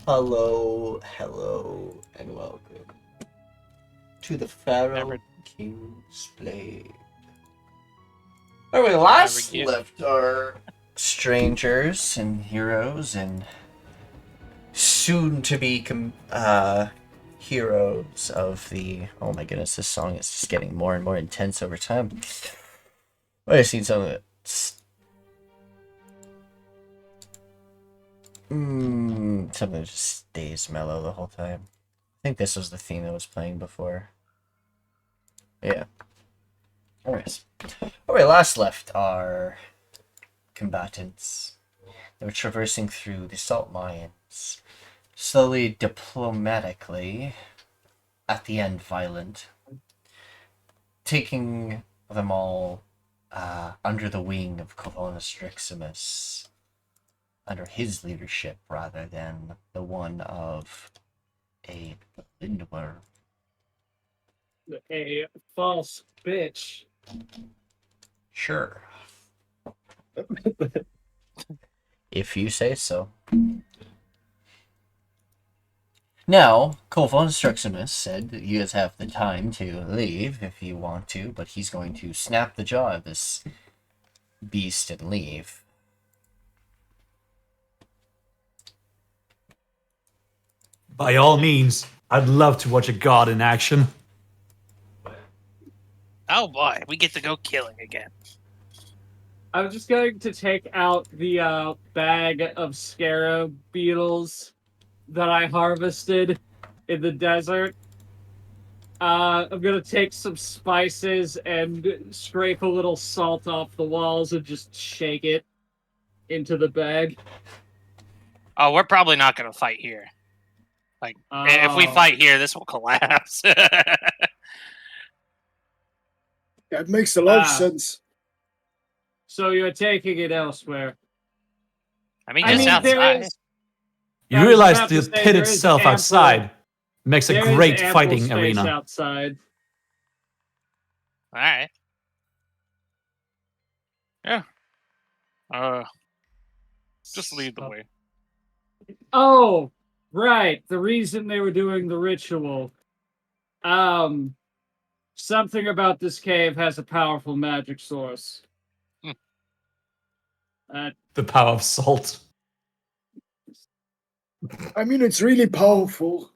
Hello, hello, and welcome to the Pharaoh Never, King's Blade. Where we never last get. left our strangers and heroes and soon-to-be heroes of the... Oh my goodness, this song is just getting more and more intense over time. I've seen something that's... something that just stays mellow the whole time. I think this was the theme that was playing before. Yeah. Anyways, where we last left our combatants. They were traversing through the salt mines, slowly, diplomatically, at the end violent, taking them all under the wing of Covonus Driximus, under his leadership rather than the one of a Lindworm. A false bitch. Sure. If you say so. Now, Covonus Driximus said that you guys have the time to leave if you want to, but he's going to snap the jaw of this beast and leave. By all means, I'd love to watch a god in action. Oh boy, we get to go killing again. I'm just going to take out the bag of scarab beetles that I harvested in the desert. I'm gonna take some spices and scrape a little salt off the walls and just shake it into the bag. Oh, we're probably not gonna fight here. Like, if we Oh. fight here, this will collapse. That makes a lot of Ah. sense. So you're taking it elsewhere. I mean, I just mean, there outside. is. You I was realize about the to say, pit there is itself ample- outside makes a There is great ample fighting space arena. outside. All right. Yeah. Just lead the way. Oh, right. The reason they were doing the ritual. Something about this cave has a powerful magic source. The power of salt. I mean, it's really powerful.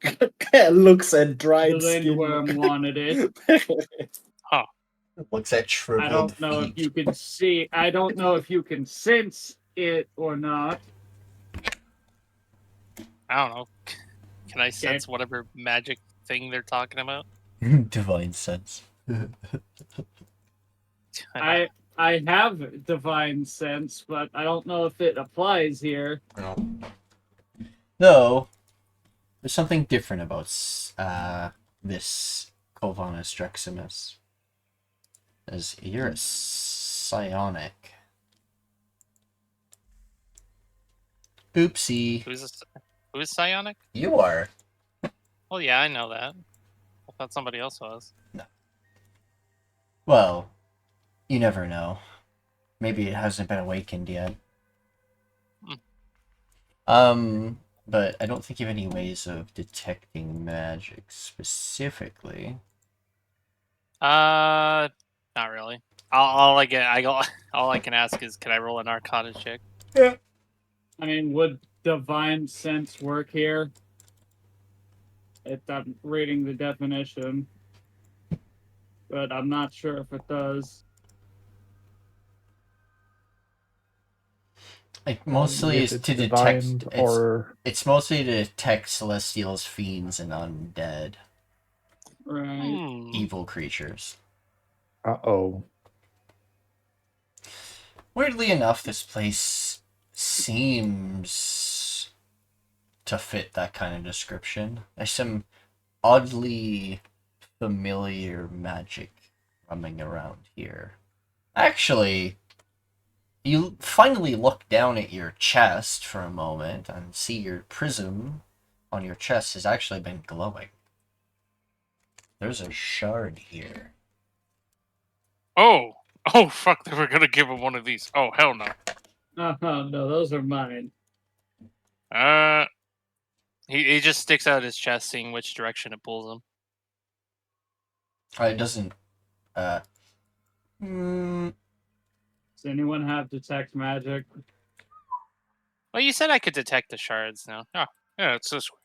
Looks at The dried skin. Lindworm wanted it. Looks at I shriveled don't know if feet. you can see. I don't know if you can sense it or not. I don't know. Can I sense whatever magic thing they're talking about? Divine sense. I have divine sense, but I don't know if it applies here. Though, there's something different about this Covonus Driximus. As you're a psionic. Oopsie. Who's psionic? You are. Well, yeah, I know that. I thought somebody else was. Well, you never know. Maybe it hasn't been awakened yet. But I don't think you have any ways of detecting magic specifically. Not really. All I can ask is, can I roll an Arcana check? Yeah. I mean, would divine sense work here? I'm reading the definition, but I'm not sure if it does. Like mostly is If it's to divine detect. or It's mostly to detect celestials, fiends, and undead Right. evil creatures. uh-oh. Weirdly enough, this place seems to fit that kind of description. There's some oddly familiar magic roaming around here. Actually, you finally look down at your chest for a moment and see your prism on your chest has actually been glowing. There's a shard here. Oh, fuck! They were gonna give him one of these. Oh, hell no. Oh, no, those are mine. He just sticks out his chest, seeing which direction it pulls him. It doesn't. Mm, Does anyone have detect magic? Well, you said I could detect the shards now. Oh, yeah, it's this way.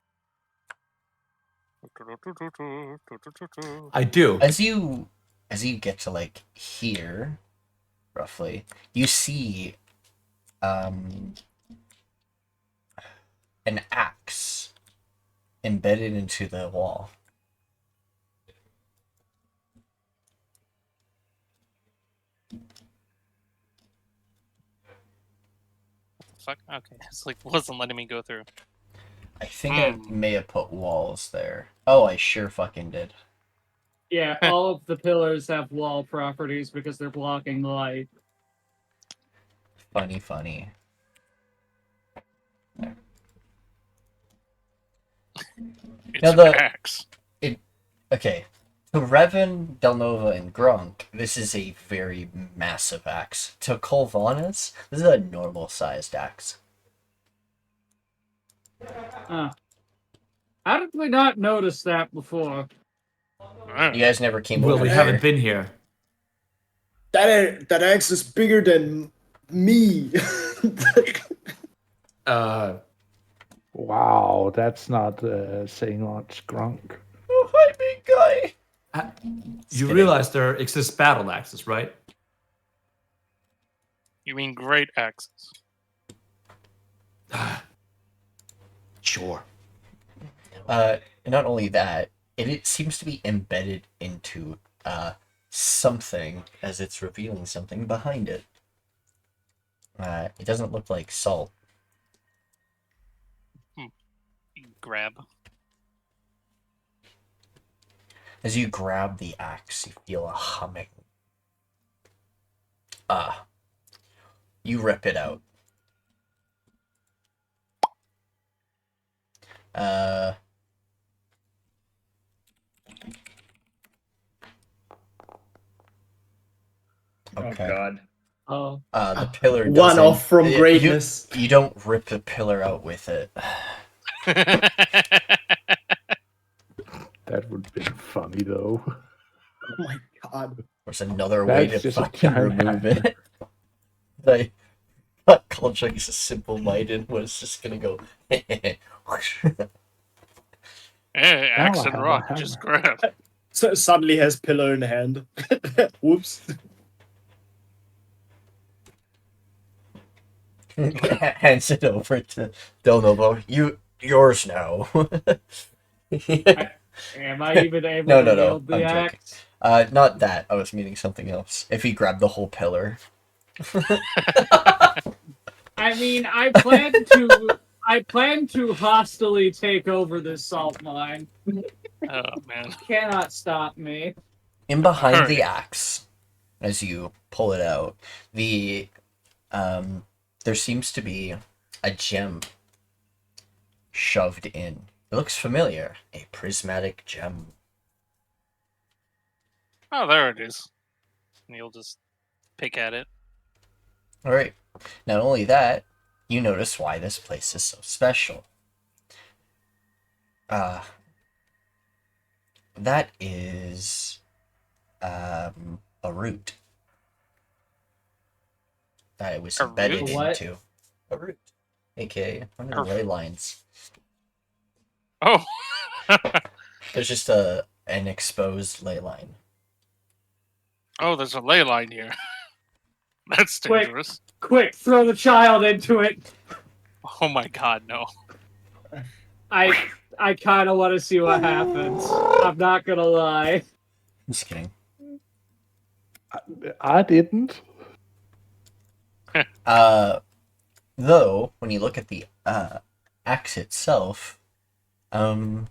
I do. as you get to like here, roughly, you see an axe embedded into the wall. Fuck. Okay, it's like wasn't letting me go through. I think I may have put walls there. Oh, I sure fucking did. Yeah, all of the pillars have wall properties because they're blocking light. Funny. It's Now an the- axe. Okay. To Revan, Dela'Nova, and Grunk, this is a very massive axe. To Colvanas, this is a normal-sized axe. How did we not notice that before? You guys never came Well, over we here. haven't been here. That axe is bigger than me. Wow, that's not saying much, Grunk. Oh, hi, big guy. You kidding. realize there exist battle axes, right? You mean great axes? Sure. Not only that, it seems to be embedded into something as it's revealing something behind it. It doesn't look like salt. Grab. As you grab the axe, you feel a humming. You rip it out. Okay. Oh god. Oh, The pillar One doesn't... off from you- greatness. You don't rip the pillar out with it. That would be funny though. Oh my god. There's another way That's to just a fucking giant remove hammer. it. I thought Kolchak's a simple minded was just gonna go. Hey, axe I and have a rock, just hammer. grab. So suddenly has pillar in hand. Whoops. Hands it over to Dela'Nova. Yours now. am I even able No, to no, no, wield the I'm joking. axe? Not that. I was meaning something else. If he grabbed the whole pillar. I mean, I plan to hostily take over this salt mine. Oh man. Cannot stop me. In behind Alright. the axe, as you pull it out, there seems to be a gem shoved in. It looks familiar. A prismatic gem. Oh, there it is. And you'll just pick at it. Alright. Not only that, you notice why this place is so special. That is a root that it was A embedded root? What? into. A root. AKA one A of the ley lines. Oh. There's just an exposed ley line. Oh, there's a ley line here. That's Quick. dangerous. Quick, throw the child into it. Oh my god, no. I kind of want to see what happens. I'm not gonna lie. Just kidding. I didn't. Though, when you look at the axe itself, it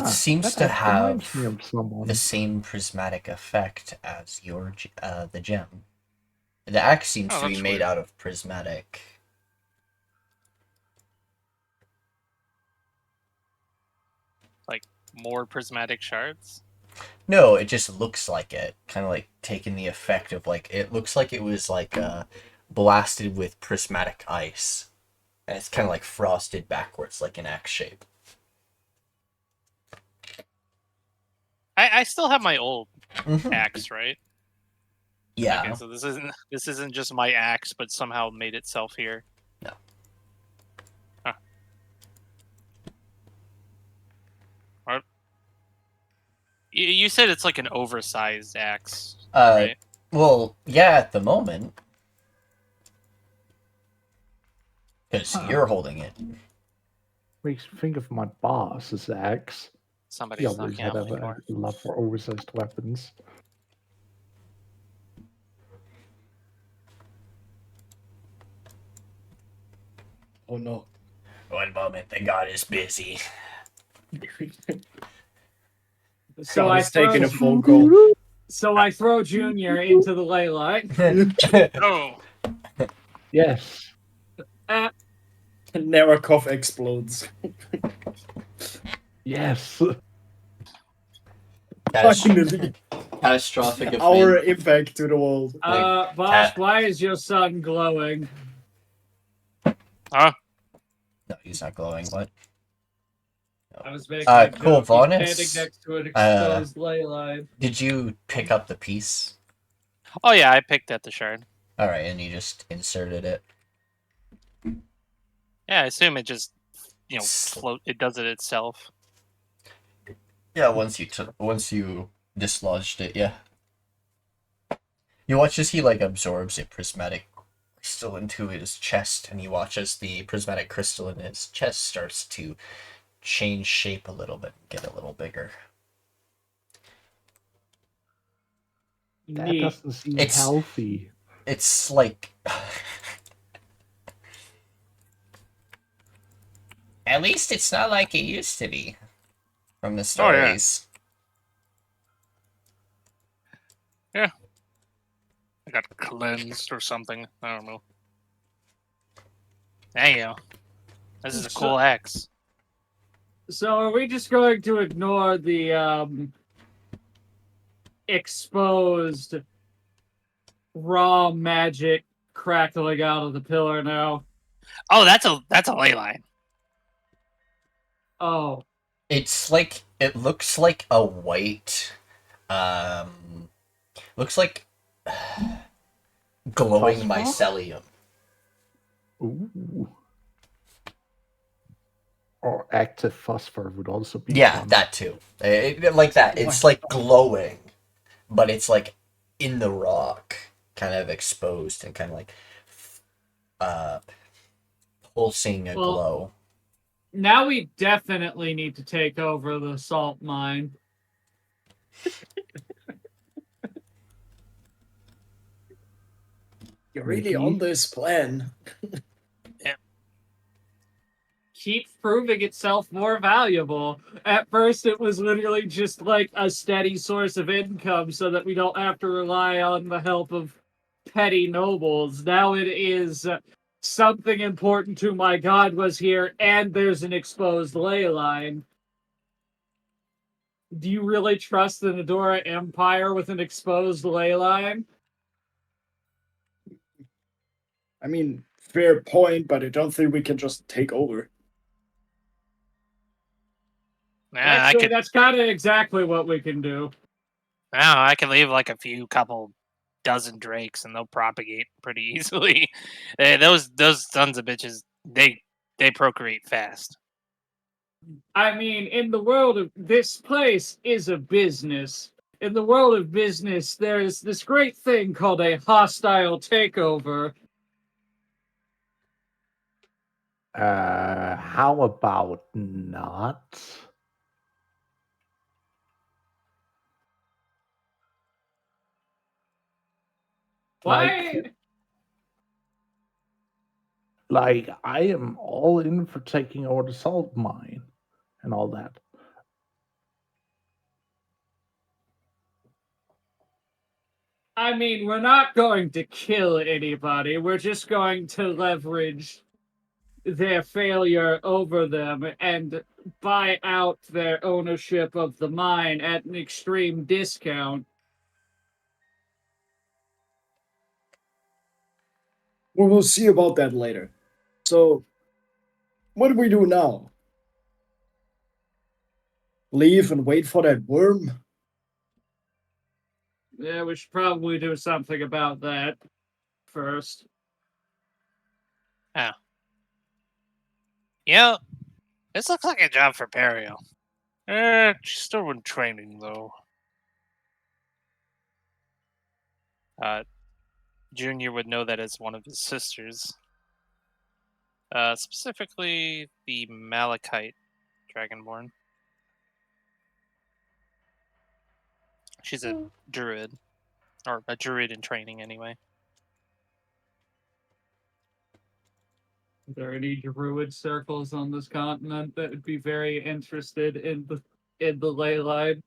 seems that to axe reminds me have of someone. the same prismatic effect as the gem. The axe seems Oh, to be that's made weird. out of prismatic. More prismatic shards? No, it just looks like it. Kind of like taking the effect of like it looks like it was like blasted with prismatic ice. And it's kind of like frosted backwards, like an X shape. I still have my old Mhm. axe, right? Yeah. Okay, so this isn't just my axe, but somehow made itself here. No. Huh. What? You said it's like an oversized axe, right? Well, yeah, at the moment. Because you're holding it. Makes me think of my boss's axe. He Somebody's always knocking had on a my door. love for oversized weapons. Oh no. One moment, the god is busy. So God I is taking throw, a phone call. so I throw Junior into the ley line. Oh, Yes. Nerakov explodes. Yes. Finally, Catastrophic our event. impact to the world. Boss, why is your sun glowing? huh? No, he's not glowing. What? I was making a joke. Cool, He's Vonus. standing next to an exposed ley line. Did you pick up the piece? Oh yeah, I picked at the shard. Alright, and you just inserted it. Yeah, I assume it just float. It does it itself. Yeah, once you dislodged it, yeah. You watch as he like absorbs a prismatic crystal into his chest, and you watch as the prismatic crystal in his chest starts to change shape a little bit, get a little bigger. That Neat. doesn't seem It's- healthy. It's like at least it's not like it used to be from the Oh, yeah. stories. I got cleansed or something. I don't know. There you go. This is a cool axe. So are we just going to ignore the exposed raw magic crackling out of the pillar now? Oh, that's a ley line. Oh, It's like it looks like a white looks like glowing Phosphor? mycelium. Ooh. Or active phosphor would also be Yeah, fun. that too. Like that. It's like glowing, but it's like in the rock, kind of exposed and kind of like pulsing a Well- glow. now we definitely need to take over the salt mine. You're really on this plan. Keep proving itself more valuable. At first, it was literally just like a steady source of income so that we don't have to rely on the help of petty nobles. Now it is something important to my god was here, and there's an exposed ley line. Do you really trust the Nedora Empire with an exposed ley line? I mean, fair point, but I don't think we can just take over. Nah, Actually, that's kind of exactly what we can do. I can leave like a couple dozen drakes, and they'll propagate pretty easily. Those sons of bitches, they procreate fast. I mean, in the world of this place is a business. In the world of business, there's this great thing called a hostile takeover. How about not? Why? Like, I am all in for taking over the salt mine and all that. I mean, we're not going to kill anybody. We're just going to leverage their failure over them and buy out their ownership of the mine at an extreme discount. We will see about that later. So, what do we do now? Leave and wait for that worm? Yeah, we should probably do something about that first. Yeah, this looks like a job for Pharaoh. She's still in training though. Junior would know that as one of his sisters. Specifically the Malachite Dragonborn. She's a druid. Or a druid in training anyway. Are there any druid circles on this continent that would be very interested in the ley line?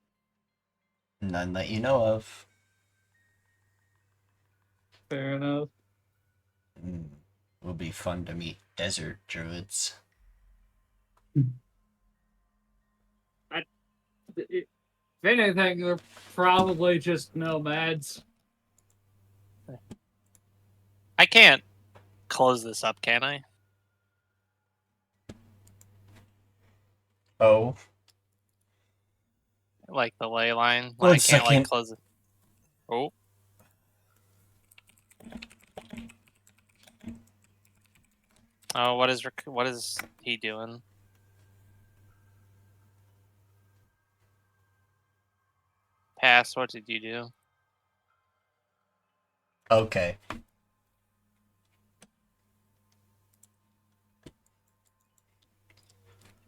None that you know of. Fair enough. Would be fun to meet desert druids. If anything, they're probably just nomads. I can't close this up, can I? Oh, Like the ley line? One I can't like second. close it. Oh. Oh, what is he doing? Pass, what did you do? okay.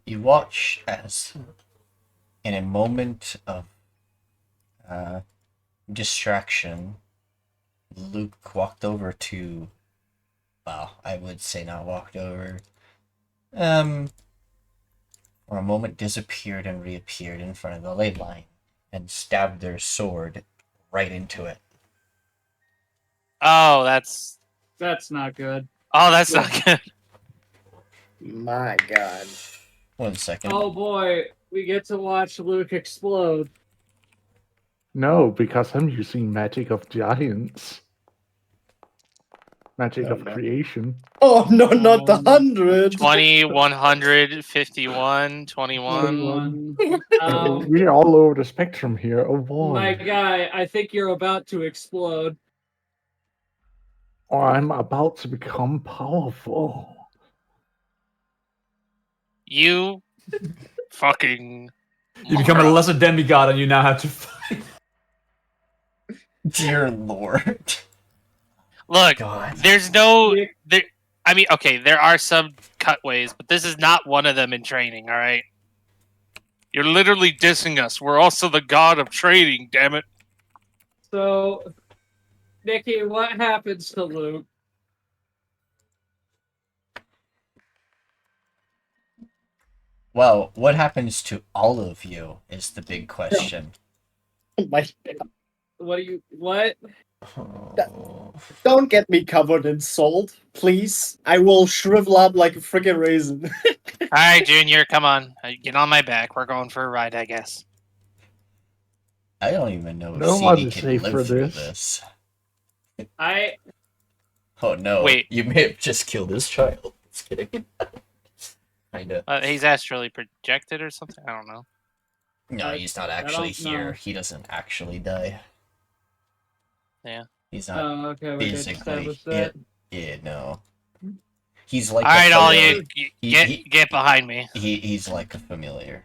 You watch as, in a moment of distraction, Luke walked over to. Well, I would say not walked over. For a moment disappeared and reappeared in front of the ley line and stabbed their sword right into it. Oh, that's not good. not good. My god. 1 second. Oh boy, we get to watch Luke explode. No, because I'm using Magic of Giants. Magic Oh, of no. Creation. Oh, no, not the 100. 20, 151, 21. We're all over the spectrum here. Oh boy. My guy, I think you're about to explode. Or I'm about to become powerful. You fucking You become a lesser demigod and you now have to fight. Dear Lord. Look, God. there's no there I mean, okay, there are some cutways, but this is not one of them in training, alright? You're literally dissing us. We're also the god of training, damn it. So, Nikki, what happens to Luke? Well, what happens to all of you is the big question. My, What? Oh. don't get me covered in salt, please. I will shrivel up like a freaking raisin. Alright, Junior, come on. Get on my back. We're going for a ride, I guess. I don't even know if No CD one can is safe live for through this. this. I Oh no. Wait. You may have just killed this child. Just kidding. Kinda. He's astrally projected or something? I don't know. No, he's not actually don't know. here. He doesn't actually die. Yeah. He's not Oh, okay, we did physically. establish that. Yeah, no. He's like Alright, a all familiar. you, get behind me. He's like a familiar.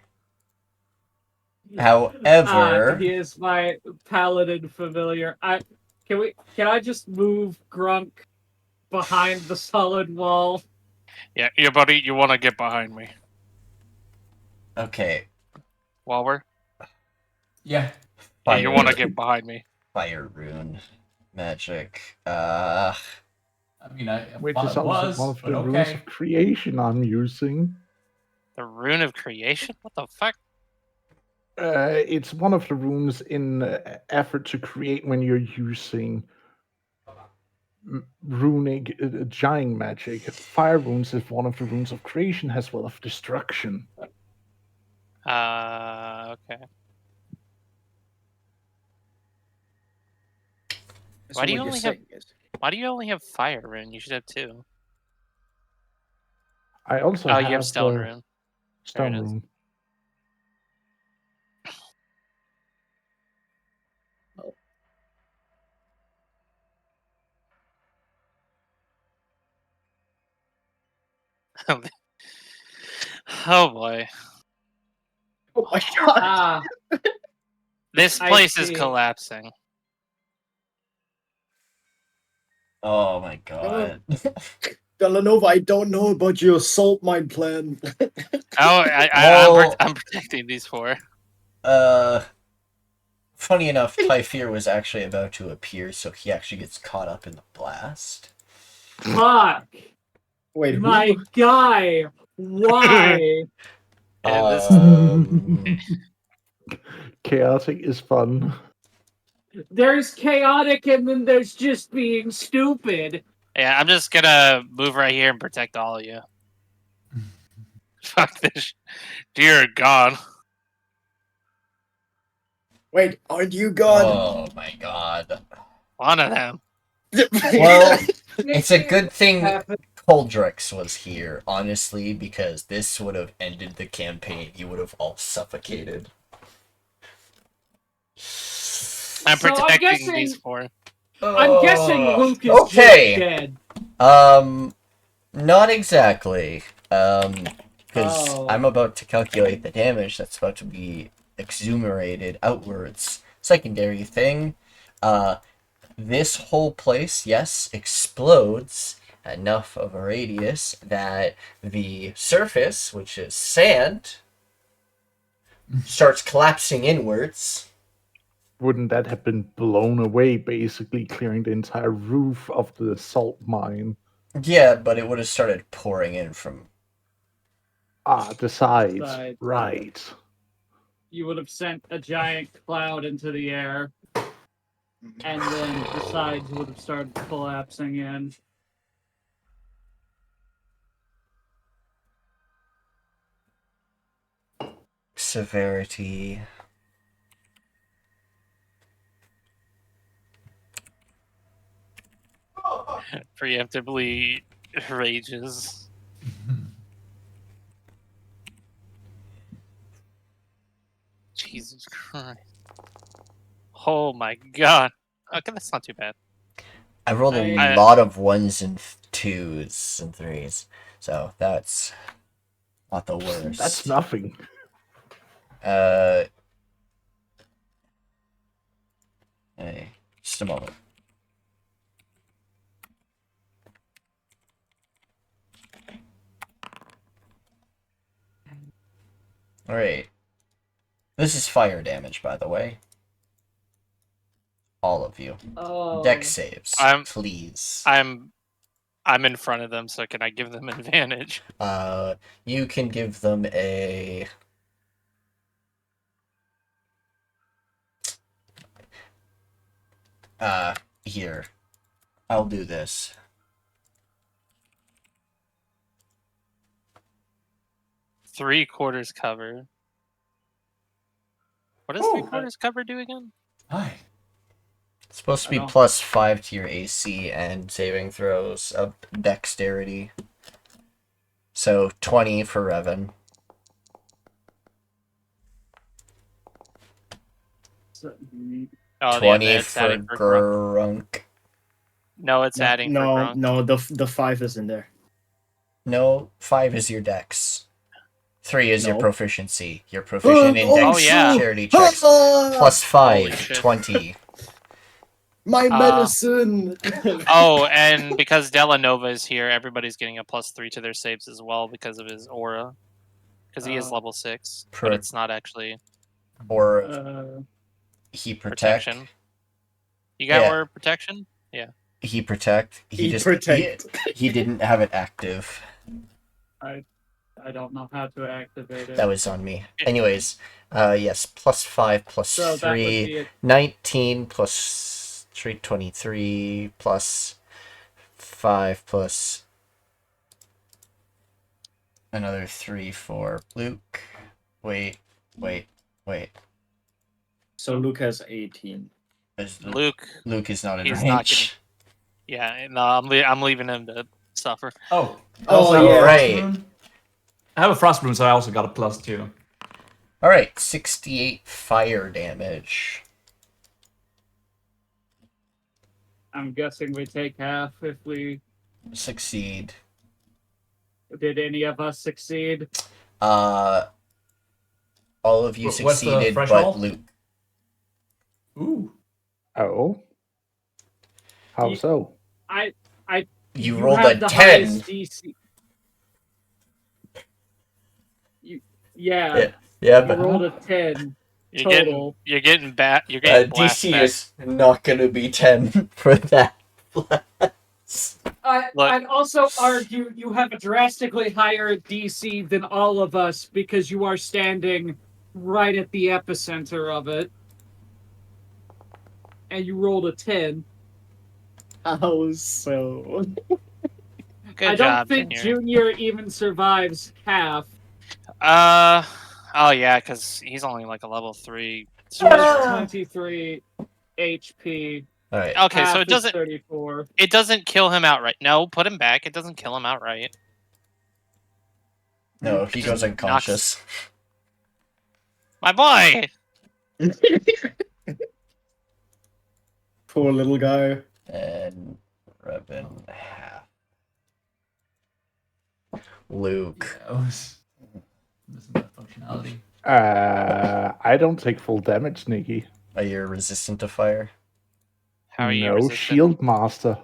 However, he is my paladin familiar. Can I just move Grunk behind the solid wall? Yeah, buddy, you want to get behind me. okay, Walwer? Yeah. Yeah, you want to get behind me. fire rune magic. I mean, I Which thought is it also was, one of but the rules okay. of creation I'm using. The Rune of Creation? What the fuck? It's one of the runes in effort to create when you're using runic giant magic. Fire runes is one of the runes of creation as well of destruction. Okay. So Why do you what only you're have- saying is Why do you only have fire rune? You should have 2. I also Oh, have you have stone rune. There stone it is. rune. Oh boy. Oh my god. Ah, This I place is see. collapsing. Oh my god. Dela'Nova, I don't know about your salt mine plan. Oh, Well- I'm protecting these 4. Funny enough, Typhir was actually about to appear, so he actually gets caught up in the blast. fuck. Wait, who? My guy. Why? Yeah, this- Chaotic is fun. There's chaotic and then there's just being stupid. Yeah, I'm just gonna move right here and protect all of you. Fuck this. Dear God. Wait, aren't you God? Oh my god. One of them. Well, it's a good thing Happen- Coldrex was here, honestly, because this would have ended the campaign. You would have all suffocated. I'm So I'm protecting guessing- these 4. I'm guessing Luke is okay. just dead. Not exactly. Because Oh. I'm about to calculate the damage that's about to be exhumerated outwards. Secondary thing, this whole place, yes, explodes enough of a radius that the surface, which is sand, starts collapsing inwards. Wouldn't that have been blown away, basically clearing the entire roof of the salt mine? Yeah, but it would have started pouring in from... The sides. Sides. Right. You would have sent a giant cloud into the air, and then the sides would have started collapsing in. Severity. Preemptively rages. Jesus Christ. Oh my god. Okay, that's not too bad. I rolled a I- lot of 1s and 2s and 3s, so that's not the worst. That's nothing. Hey, just a moment. Alright. This is fire damage, by the way. All of you. Oh. Dex saves, I'm- please. I'm in front of them, so can I give them advantage? You can give them a... here. I'll do this. Three-quarters cover. What does three-quarters cover do again? Hi. It's supposed to be I don't- +5 to your AC and saving throws of dexterity. So 20 for Revan. Oh, yeah, 20 that's for adding for Grunk. Grunk. No, it's adding for No, Grunk. no, the 5 is in there. No, 5 is your dex. 3 is your No. proficiency. You're proficient in Oh, yeah. dexterity checks. Plus Holy +5, shit. 20. my medicine. Oh, and because Dela'Nova is here, everybody's getting a +3 to their saves as well because of his aura. Because he is level 6, but it's not actually Or he protect. protection. You got Yeah. aura protection? He protect. He just protect. He didn't have it active. I don't know how to activate it. That was on me. Anyways, yes, +5 plus So that would 3, be it. 19 plus 3, 23 plus 5 plus another 3 for Luke. Wait. So Luke has 18. Luke Luke, is not in he's range. not getting- Yeah, no, I'm leaving him to suffer. Oh, I Oh, also have a yeah. frost Right. rune. I have a frost rune, so I also got a +2. Alright, 68 fire damage. I'm guessing we take half if we. Succeed. Did any of us succeed? All of you What's the succeeded, but threshold? Luke. Ooh. Oh. How Ye- so? I. You rolled have a the 10. highest DC. Yeah, Yeah, you but rolled a 10 You're total. getting back. You're getting blasted DC back. is not gonna be 10 for that blast. Look. I'd also argue you have a drastically higher DC than all of us because you are standing right at the epicenter of it. And you rolled a 10. How so? Good I job, don't think Junior. Junior even survives half. Oh yeah, because he's only like a level 3. He has sorcerer. 23 HP. Alright. Okay, Half so is 34. it doesn't kill him outright. No, put him back. It doesn't kill him outright. No, he Just goes unconscious. My boy. Poor little guy. And Revan half. Luke. Yeah, I was missing that functionality. I don't take full damage, Nikki. Are you resistant to fire? How are you No resistant? shield master.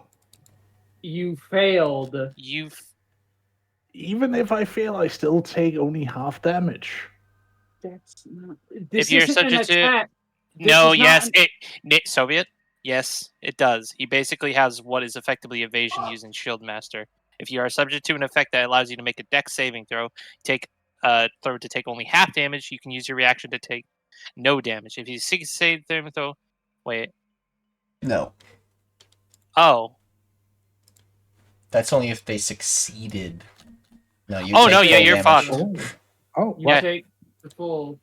You failed. You Even if I fail, I still take only half damage. That's not. If This you're isn't an subject to- attack. This No, is not yes, an- Soviet. Yes, it does. He basically has what is effectively evasion using Shield Master. If you are subject to an effect that allows you to make a Dex saving throw, take to take only half damage, you can use your reaction to take no damage. If you save saving throw, wait, No. oh, That's only if they succeeded. No, you Oh, take no, yeah, full you're damage. fucked. Oh, You Yeah. take the full.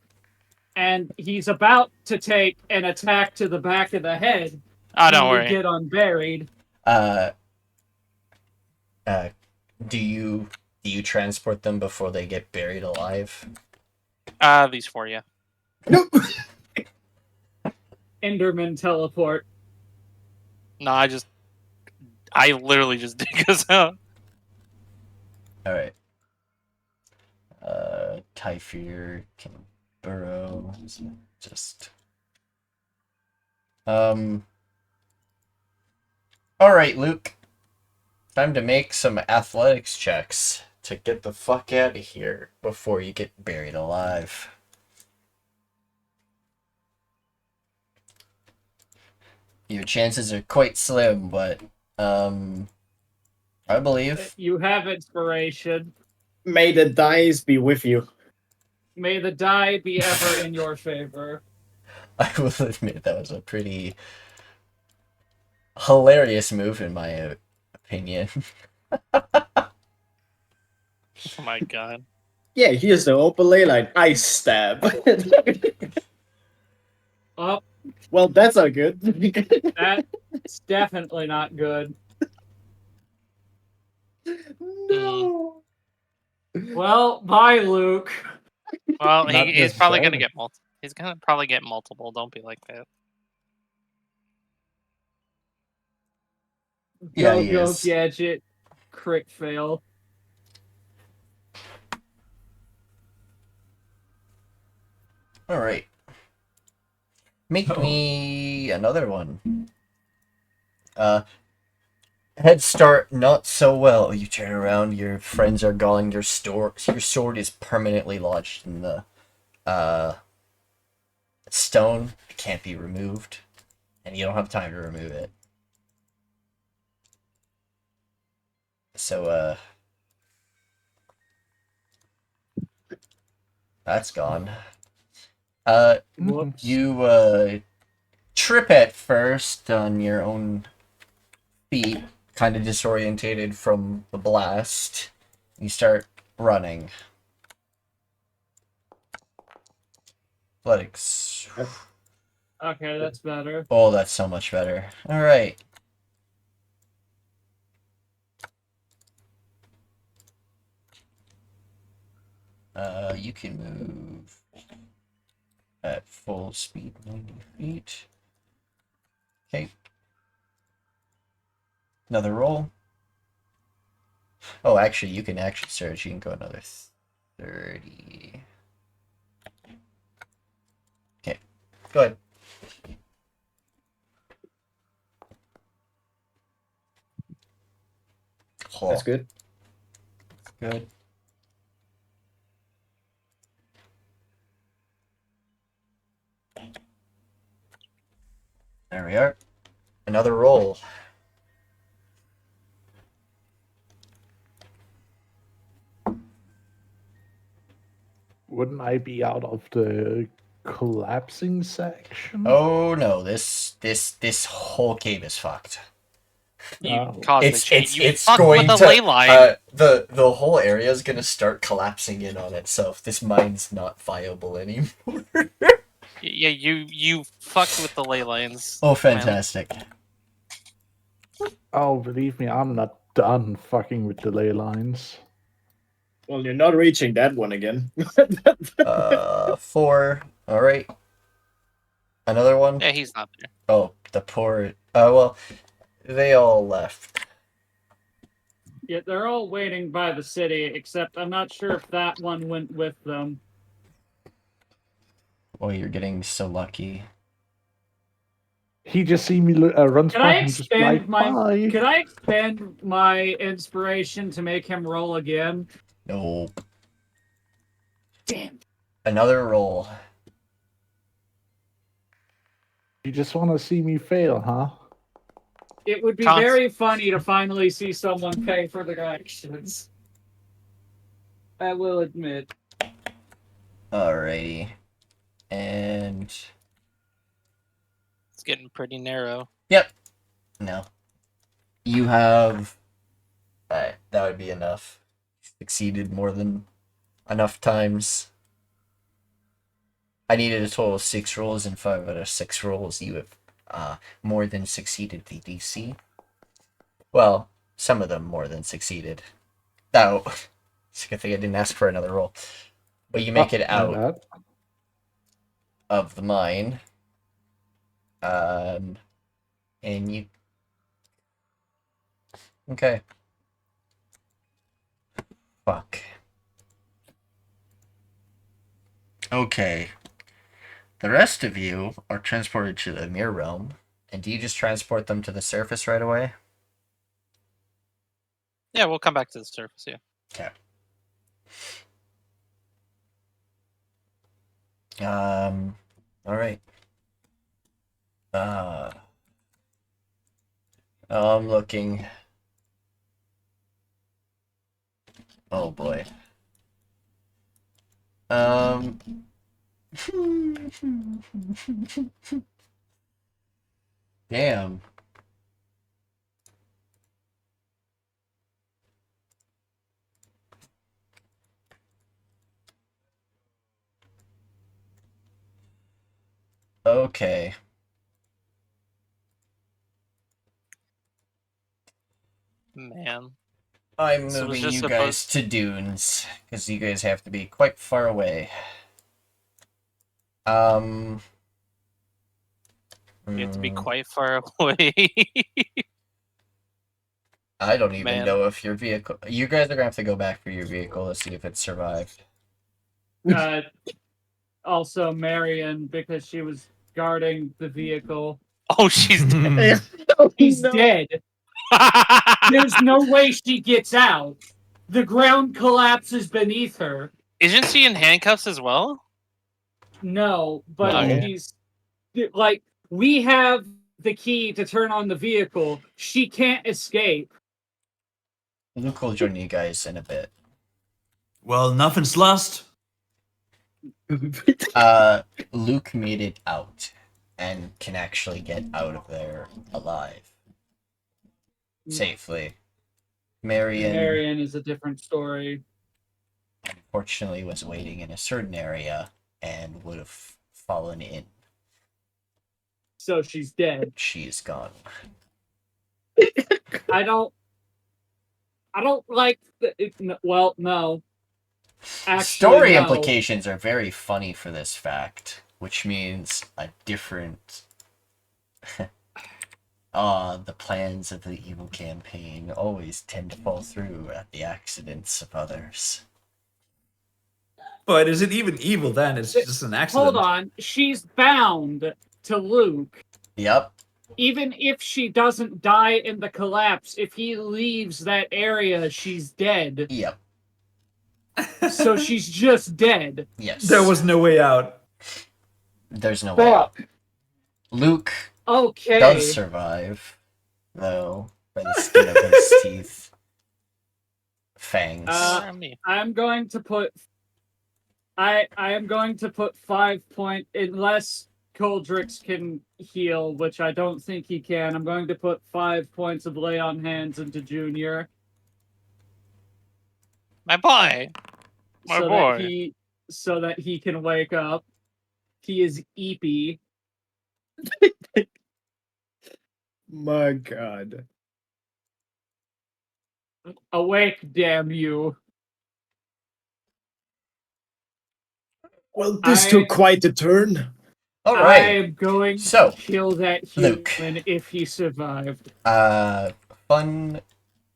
And he's about to take an attack to the back of the head. oh, don't when we worry. get unburied. Uh, do you transport them before they get buried alive? These 4, yeah. Enderman teleport. No, I literally just dig us out. Alright. Typhir can burrow. So just. Alright, Luke. Time to make some athletics checks to get the fuck out of here before you get buried alive. Your chances are quite slim, but I believe. You have inspiration. May the dice be with you. May the die be ever in your favor. I will admit that was a pretty hilarious move in my opinion. Oh my god. Yeah, here's the overlay, like ice stab. Oh, Well, that's not good. that's definitely not good. No. Well, bye, Luke. Well, Not he's probably gonna necessarily. get multiple. He's gonna probably get multiple. Don't be like that. Yeah, Go, he go, is. gadget. Crit fail. Alright. Make me another one. Head start not so well. You turn around, your friends are gone, your sword is permanently lodged in the stone. It can't be removed. And you don't have time to remove it. So that's gone. Whoops. You trip at first on your own feet, kind of disorientated from the blast. You start running. Athletics. Okay, that's better. Oh, that's so much better. Alright. You can move at full speed, 90 feet. Okay. Another roll. Oh, actually, you can action surge. You can go another 30. Okay, go ahead. Oh, That's good. good. There we are. Another roll. Wouldn't I be out of the collapsing section? Oh no, this whole cave is fucked. You Oh. caused the change. You It's fucked going with to the ley line. the whole area is gonna start collapsing in on itself. This mine's not viable anymore. Yeah, you fucked with the ley lines. Oh, man. fantastic. Oh, believe me, I'm not done fucking with the ley lines. Well, you're not reaching that one again. 4. All right. Another one. Yeah, he's not there. Oh, the poor. Well, they all left. Yeah, they're all waiting by the city, except I'm not sure if that one went with them. Oh, you're getting so lucky. He just see me runs Can by I and just be like, expend my bye. Could I expend my inspiration to make him roll again? No. Damn. Another roll. You just want to see me fail, huh? It would be Cons- very funny to finally see someone pay for their actions. I will admit. Alrighty. And It's getting pretty narrow. yep. No. You have. That would be enough. Succeeded more than enough times. I needed a total of 6 rolls, and 5 out of 6 rolls you have more than succeeded the DC. Well, some of them more than succeeded. Oh, it's a good thing I didn't ask for another roll. But you make it My out bad. of the mine. And you... Okay. Fuck. Okay. The rest of you are transported to the Mirror Realm. And do you just transport them to the surface right away? Yeah, we'll come back to the surface. Yeah. Okay. All right. I'm looking. Oh boy. Damn. Okay. Man. I'm So it was moving just you supposed- guys to dunes because you guys have to be quite far away. You have to be quite far away. I don't even Man. know if your vehicle. You guys are gonna have to go back for your vehicle to see if it survived. Also, Marion, because she was guarding the vehicle. Oh, she's dead. He's dead. There's no way she gets out. The ground collapses beneath her. Isn't she in handcuffs as well? No, but No. he's like, we have the key to turn on the vehicle. She can't escape. Luke will join you guys in a bit. Well, nothing's lost. Luke made it out and can actually get out of there alive. Safely. Marion is a different story. Unfortunately was waiting in a certain area and would have fallen in. So she's dead. She is gone. I don't like well, no. Actually, Story no. implications are very funny for this fact, which means a different. The plans of the evil campaign always tend to fall through at the accidents of others. But is it even evil then? It's just an accident. Hold on. She's bound to Luke. Yep. Even if she doesn't die in the collapse, if he leaves that area, she's dead. Yep. So she's just dead. Yes. There was no way out. There's no way out. Luke Okay. does survive, though, by the skin of his teeth. Fangs. I'm going to put. I am going to put 5 point unless Coldrix can heal, which I don't think he can. I'm going to put 5 points of lay on hands into Junior. My boy. My boy. So that he can wake up. He is eepy. My God. Awake, damn you. Well, this took quite a turn. All right. I'm going So, to kill that Luke. human if he survived. Fun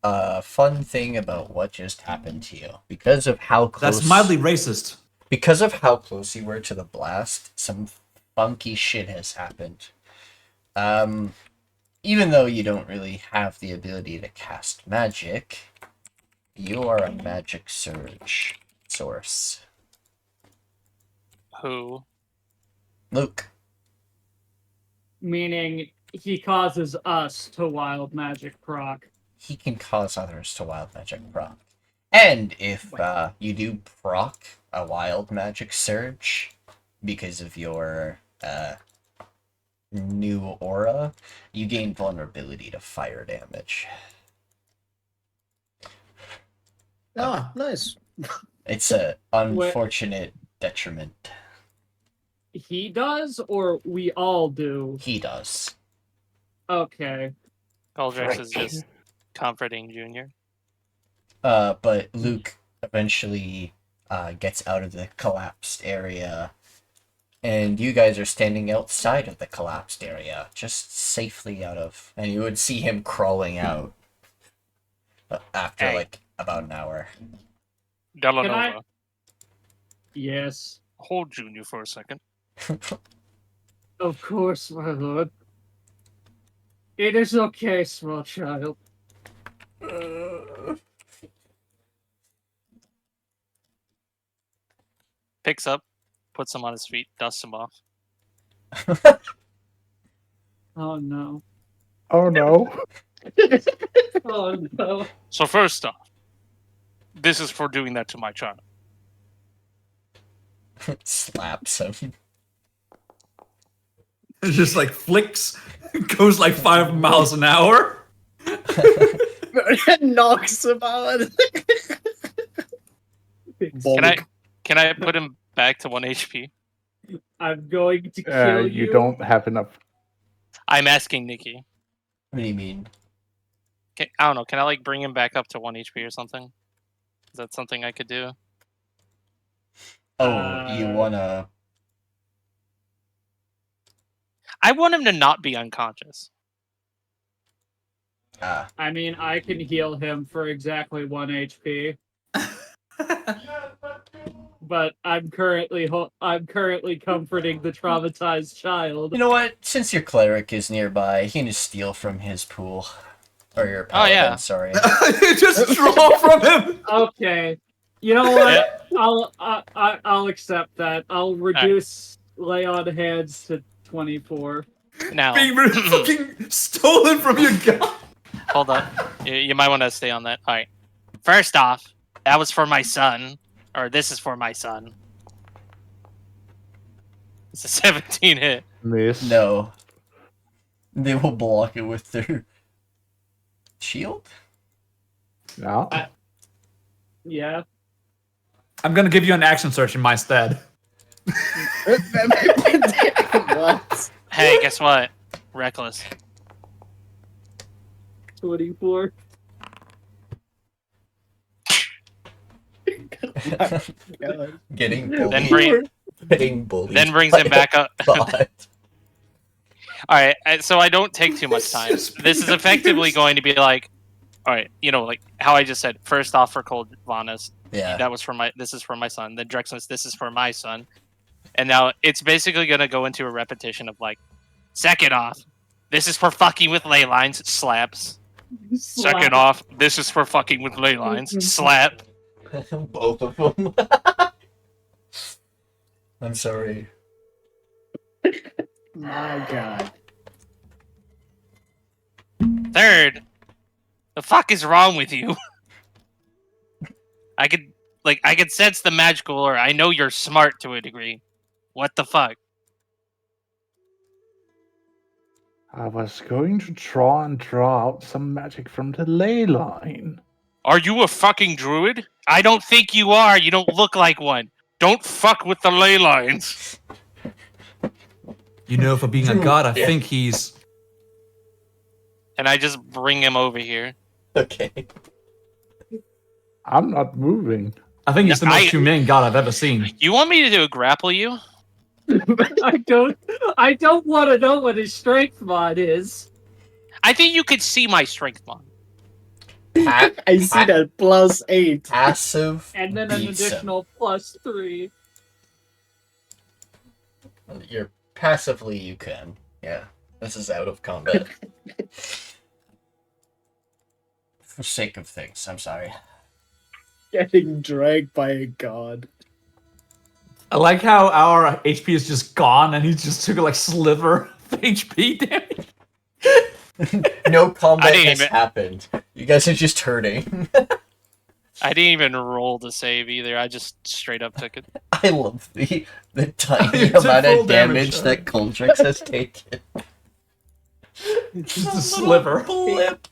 thing about what just happened to you. Because of how close. That's mildly racist. Because of how close you were to the blast, some funky shit has happened. Even though you don't really have the ability to cast magic, you are a magic surge source. Who? Luke. Meaning he causes us to wild magic proc. He can cause others to wild magic proc. And if you do proc a wild magic surge because of your new aura, you gain vulnerability to fire damage. Ah, nice. It's a unfortunate detriment. He does, or we all do? He does. Okay. Goldrex is just comforting Junior. But Luke eventually gets out of the collapsed area, and you guys are standing outside of the collapsed area, just safely out of, and you would see him crawling out after like about an hour. Dela'Nova, Yes. hold Junior for a second. Of course, my lord. It is okay, small child. Picks up, puts him on his feet, dusts him off. Oh no. Oh no. Oh no. So first off, this is for doing that to my child. Slaps him. It just like flicks, goes like 5 miles an hour. Knocks him out. Can I put him back to 1 HP? I'm going to kill you. You don't have enough. I'm asking Nikki. What do you mean? I don't know. Can I like bring him back up to 1 HP or something? Is that something I could do? Oh, you wanna... I want him to not be unconscious. I mean, I can heal him for exactly 1 HP. But I'm currently comforting the traumatized child. You know what? Since your cleric is nearby, you can just steal from his pool. Or your paladin, yeah. sorry. Just draw from him. Okay. You know what? I'll accept that. I'll reduce lay on hands to 24. Now, Being fucking stolen from your god. hold up. You might want to stay on that. All right. First off, that was for my son. Or this is for my son. It's a 17 hit. Miss. No. They will block it with their shield? No. Yeah. I'm gonna give you an action search in my stead. What? Hey, guess what? Reckless. 24. God. Getting Then bullied. Getting bullied. Then brings by him back up. a bot. All right, so I don't take too much time. This is effectively going to be like, all right, like how I just said. First off, for Cold Vanas, Yeah. that was for my. This is for my son. Then Drex says, "This is for my son," and now it's basically going to go into a repetition of like, second off, this is for fucking with ley lines. Slaps. Second off, this is for fucking with ley lines. Slap. Both of them. I'm sorry. My God. Third, the fuck is wrong with you? I could sense the magical aura. I know you're smart to a degree. What the fuck? I was going to try and draw out some magic from the ley line. Are you a fucking druid? I don't think you are. You don't look like one. Don't fuck with the ley lines. You know, for being a god, I think he's. And I just bring him over here. Okay. I'm not moving. I think he's the most humane god I've ever seen. You want me to grapple you? I don't want to know what his strength mod is. I think you could see my strength mod. I see that +8. Passive. And then an beats him. additional +3. You're passively, you can. Yeah. This is out of combat. For sake of things, I'm sorry. Getting dragged by a god. I like how our HP is just gone and he just took a like sliver of HP damage. No combat has even- happened. You guys are just hurting. I didn't even roll to save either. I just straight up took it. I love the tiny You took amount full of damage, damage that Coldrix has taken. Just a sliver. Blip.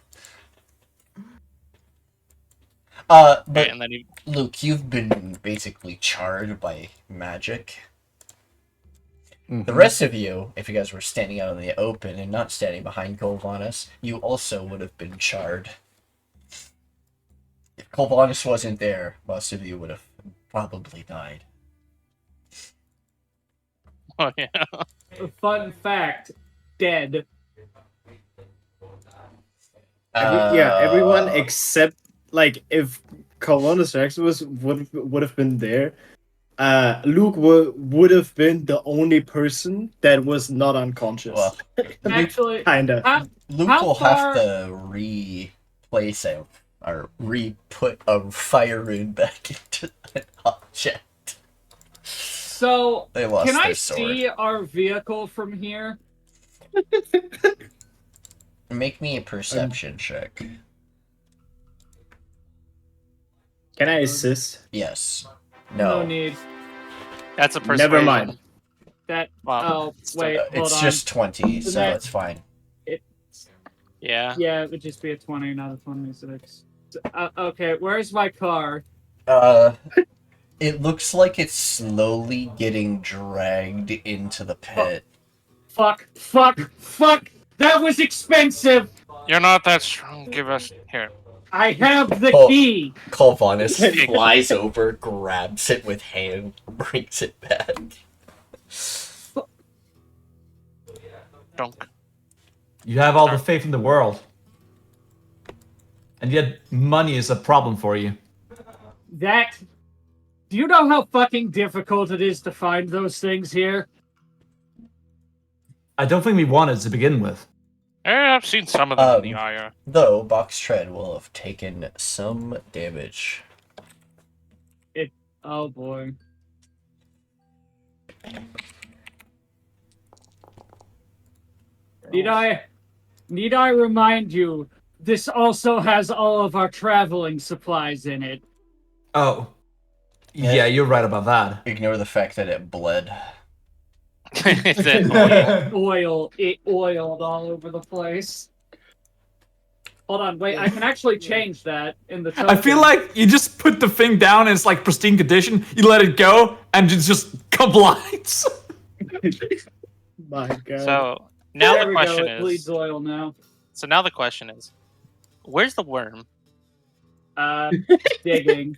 Right, But and then he, Luke, you've been basically charred by magic. The rest of you, if you guys were standing out in the open and not standing behind Colvanus, you also would have been charred. If Colvanus wasn't there, most of you would have probably died. oh yeah. Fun fact, dead. Everyone except like if Colonus Rex would have been there, Luke would have been the only person that was not unconscious. Well, Actually, Kinda. Luke How will far- have to replace a or re-put a fire rune back into an object. so They lost can their I sword. see our vehicle from here? Make me a perception check. Can I assist? Yes. No No. need. That's a persuasion. Never mind. That. Wow. Oh wait, hold It's on. just 20, so That- it's fine. Yeah. Yeah, it would just be a 20, not a 26. Okay, where's my car? It looks like it's slowly getting dragged into the pit. Fuck! That was expensive! You're not that strong. Give us here. I have the Oh. key! Colvanus flies over, grabs it with hand, brings it back. Drunk. You have all the faith in the world. And yet money is a problem for you. That. Do you know how fucking difficult it is to find those things here? I don't think we wanted to begin with. I've seen some of them in the Um, IR. Though, Box Tread will have taken some damage. Oh boy. Need I remind you, this also has all of our traveling supplies in it. Oh. Yeah. Yeah, you're right about that. Ignore the fact that it bled. It's an oil. It oiled all over the place. Hold on, wait, I can actually change that in the token. I feel like you just put the thing down and it's like pristine condition, you let it go, and it just complies. My God. So now There the we question go, it is. bleeds oil now. So now the question is, where's the worm? Digging.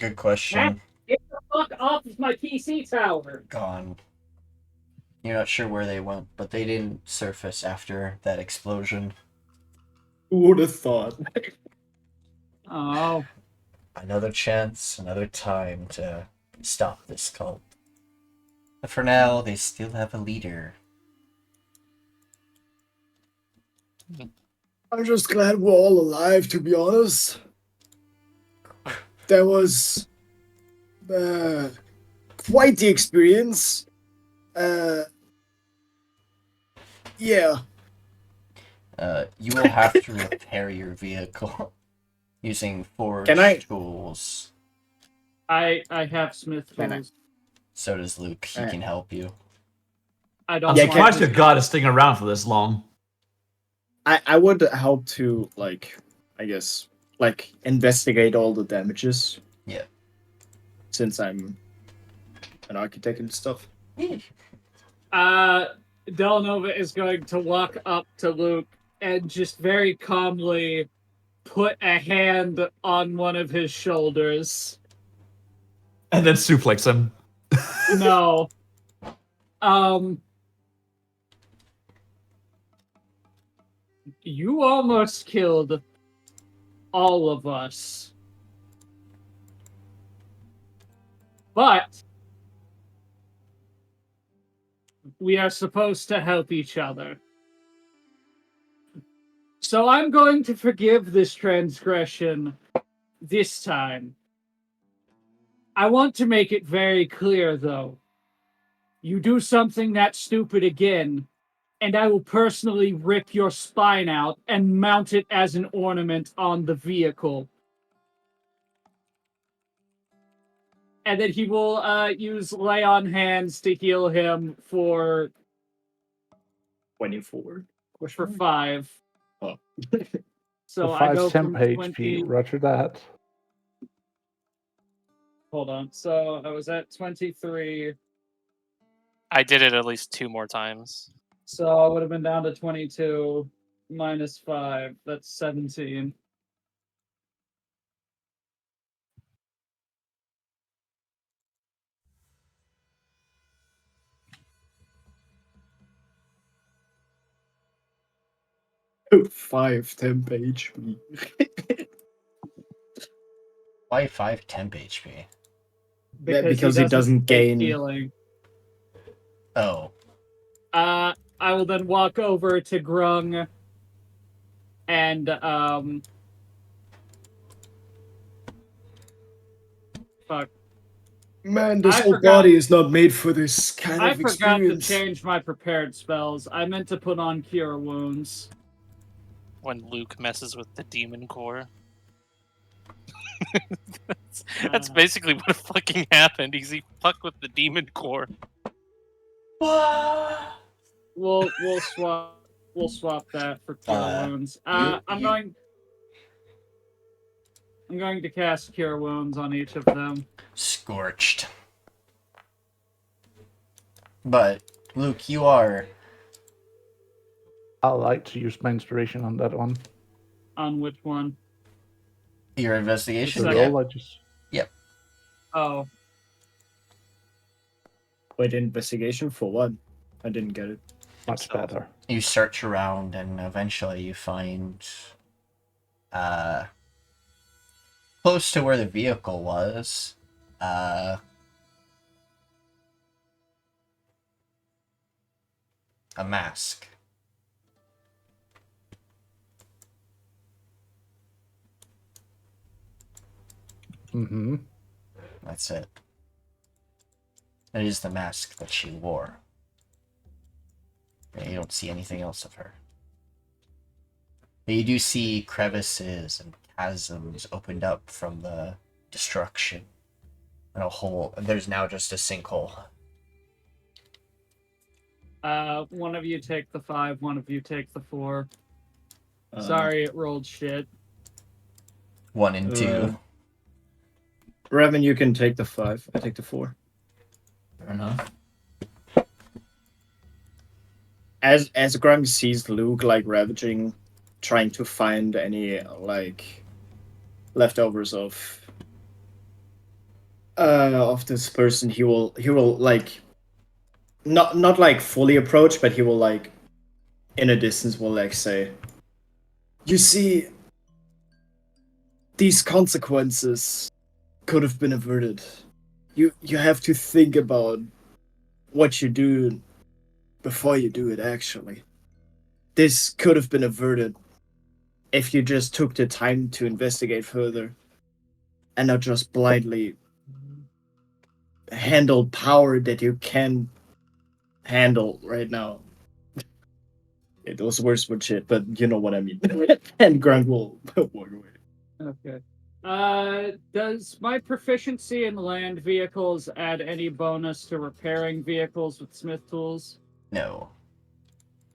Good question. Get the fuck off of my PC tower! Gone. You're not sure where they went, but they didn't surface after that explosion. Who would have thought? Oh. Another chance, another time to stop this cult. But for now, they still have a leader. I'm just glad we're all alive, to be honest. That was quite the experience. Yeah. You will have to repair your vehicle using forged tools. I have Smith tools. So does Luke. He can help you. I don't. I'm want surprised to- your god is sticking around for this long. I would help to, like, I guess, like, investigate all the damages. Yeah. Since I'm an architect and stuff. Dela'Nova is going to walk up to Luke and just very calmly put a hand on one of his shoulders. And then suplex him. No. You almost killed all of us. But we are supposed to help each other. So I'm going to forgive this transgression this time. I want to make it very clear, though. You do something that stupid again, and I will personally rip your spine out and mount it as an ornament on the vehicle. And then he will use lay on hands to heal him for 24. for 5. Oh. So I Five go temp from HP. 20. Roger that. Hold on. So I was at 23. I did it at least 2 more times. So I would have been down to 22 minus 5. That's 17. Oh, 5 temp HP. Why 5 temp HP? Because he doesn't take gain. healing. Oh. I will then walk over to Grung and fuck. Man, this I whole forgot- body is not made for this kind I of forgot to experience. change my prepared spells. I meant to put on Cure Wounds. When Luke messes with the demon core. That's basically what fucking happened. He fucked with the demon core. We'll swap that for Cure Wounds. I'm going to cast Cure Wounds on each of them. Scorched. But, Luke, you are... I like to use my inspiration on that one. On which one? Your investigation? So Yeah. Roll, I just Oh, Wait, investigation for what? I didn't get it. much better. You search around and eventually you find... close to where the vehicle was, a mask. Mm-hmm. That's it. It is the mask that she wore. And you don't see anything else of her. But you do see crevices and chasms opened up from the destruction. And a hole. There's now just a sinkhole. one of you take the 5, one of you take the 4. Sorry, it rolled shit. 1 and 2. Revan, you can take the 5. I take the 4. Fair enough. As Grunk sees Luke like ravaging, trying to find any like leftovers of of this person, he will like not like fully approach, but he will like in a distance will like say, "You see, these consequences could have been averted. You have to think about what you do before you do it. Actually, this could have been averted if you just took the time to investigate further and not just blindly handle power that you can handle right now." Those words were shit, but you know what I mean. And Grunk will walk away. Okay. Does my proficiency in land vehicles add any bonus to repairing vehicles with smith tools? No.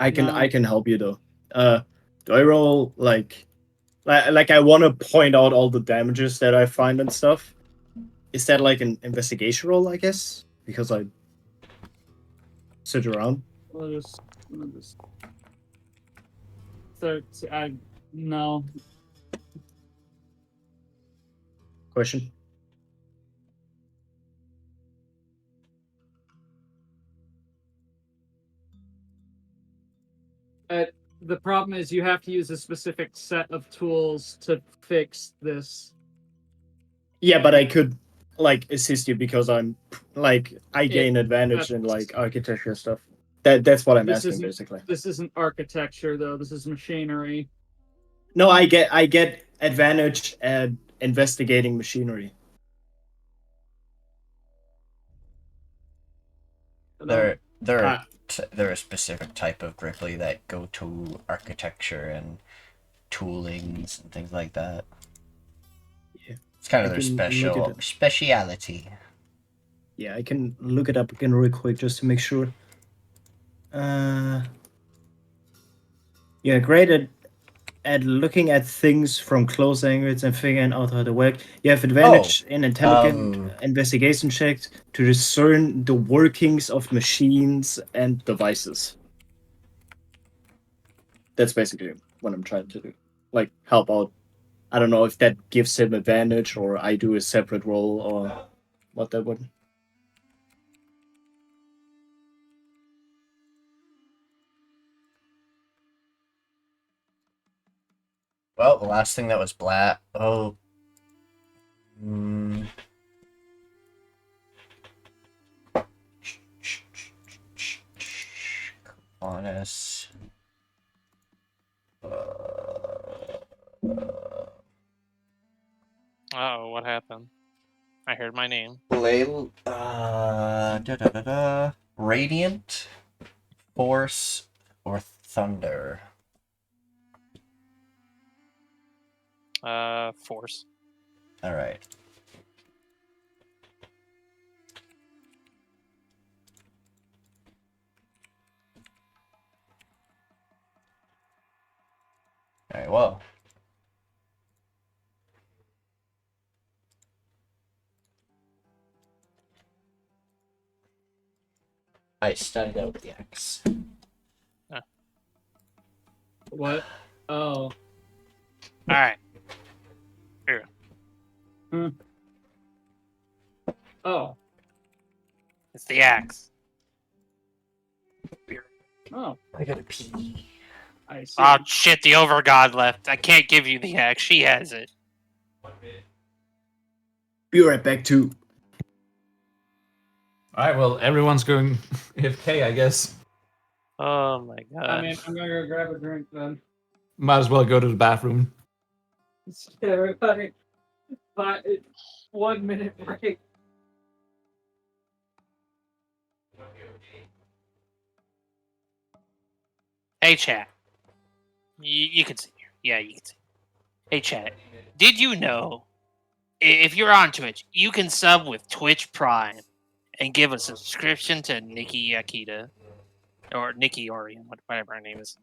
I No. can help you though. Do I roll like I want to point out all the damages that I find and stuff? Is that like an investigation roll? I guess because I sit around. We'll just 13. No. Question. The problem is you have to use a specific set of tools to fix this. Yeah, but I could like assist you because I'm like I gain advantage in that's- like architecture stuff. That's what I'm This asking isn't- basically. This isn't architecture though. This is machinery. No, I get advantage at investigating machinery. There Ah. are a specific type of Gripply that go to architecture and toolings and things like that. Yeah. It's kind of I their can look at it. speciality. Yeah, I can look it up again real quick just to make sure. Yeah, great at looking at things from close angles and figuring out how to work. You have advantage in intelligent investigation checks to discern the workings of machines and devices. That's basically what I'm trying to do. Like, help out. I don't know if that gives him advantage or I do a separate roll or what that would. Well, the last thing that was black. Oh. Mm. Honest. Oh, what happened? I heard my name. Radiant, Force, or Thunder? Force. Alright. Alright, well. I studied out the X. What? Oh. Alright. Oh. It's the axe. Oh. I gotta pee. I see. Oh shit, the Overgod left. I can't give you the axe. She has it. Be right back too. All right, well, everyone's going AFK, I guess. Oh my god. I mean, I'm gonna go grab a drink then. Might as well go to the bathroom. Everybody, 1 minute break. Hey chat. You can see here. Yeah, you can see. Hey chat. Did you know if you're on Twitch, you can sub with Twitch Prime and give a subscription to Nikki Akita or Nikki Orion, whatever her name is.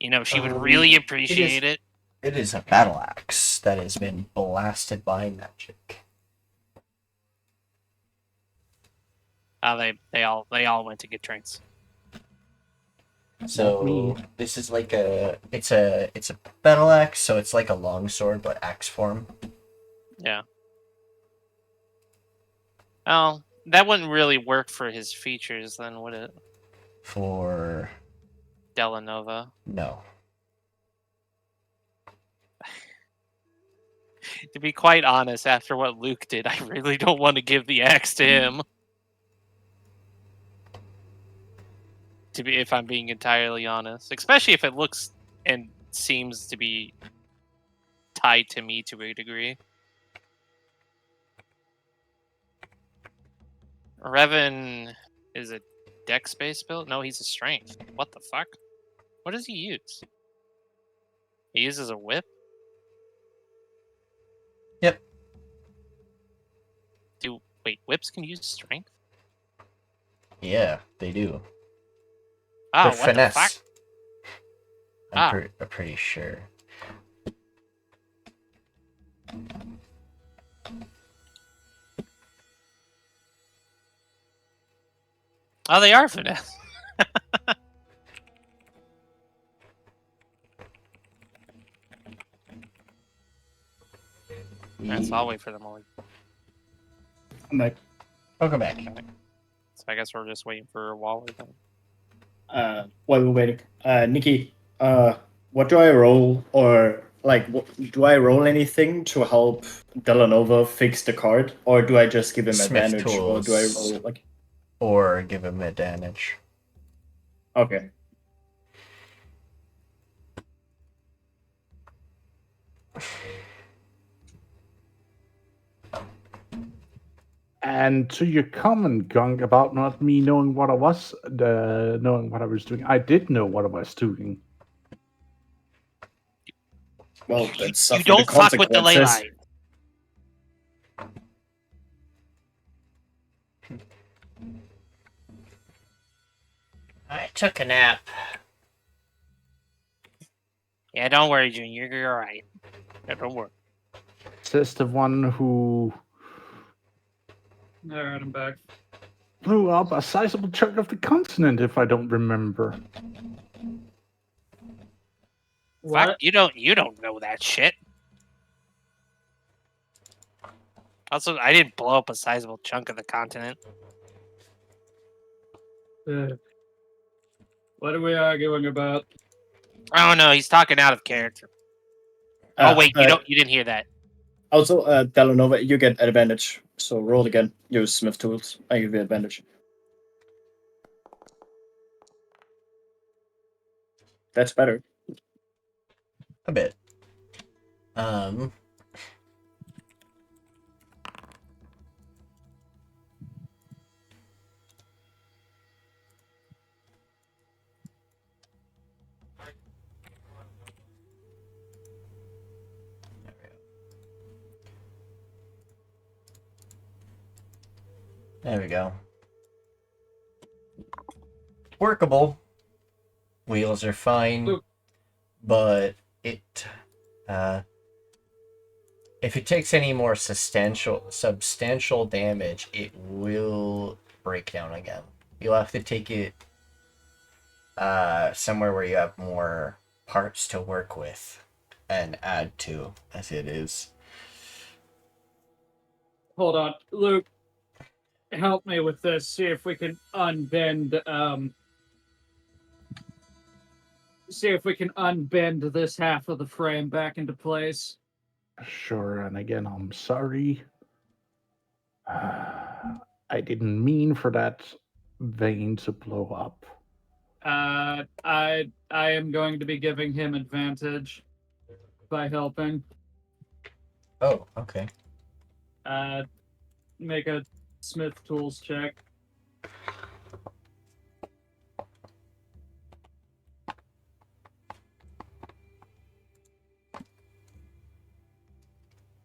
You know, she would really appreciate it. It is a battle axe that has been blasted by magic. They all went to get drinks. So this is like it's a battle axe, so it's like a longsword but axe form. Yeah. Oh, that wouldn't really work for his features, then, would it? For Dela'Nova. no. To be quite honest, after what Luke did, I really don't want to give the axe to him. If I'm being entirely honest, especially if it looks and seems to be tied to me to a degree. Revan is a dex based build? No, he's a strength. What the fuck? What does he use? He uses a whip? Yep. Wait, whips can use strength? Yeah, they do. Oh, They're what finesse. the fuck? I'm pretty sure. Oh, they are finesse. That's I'll wait for them all. I'm like, Welcome back. So I guess we're just waiting for a Waller then. while we're waiting, Nikki, what do I roll, or like, do I roll anything to help Dela'Nova fix the card, or do I just give him Smith advantage, or do I tools. roll like? Or give him advantage. Okay. And to your comment, Gunk, about not me knowing what I was, knowing what I was doing, I did know what I was doing. Well, that's You don't fuck with the ley line. I took a nap. Yeah, don't worry, Junior. You're alright. Yeah, don't worry. Says the one who Alright, I'm back. blew up a sizable chunk of the continent, if I don't remember. What? Fuck, you don't know that shit. Also, I didn't blow up a sizable chunk of the continent. What are we arguing about? Oh no, he's talking out of character. Oh wait, you didn't hear that. Also, Dela'Nova, you get advantage. So roll again. Use Smith tools. I give you advantage. That's better. A bit. There we go. Workable. Wheels are fine, Look. but it, if it takes any more substantial damage, it will break down again. You'll have to take it somewhere where you have more parts to work with and add to, as it is. Hold on. Luke, help me with this. See if we can unbend, see if we can unbend this half of the frame back into place. Sure, and again, I'm sorry. I didn't mean for that vein to blow up. I am going to be giving him advantage by helping. Oh, okay. Make a Smith tools check.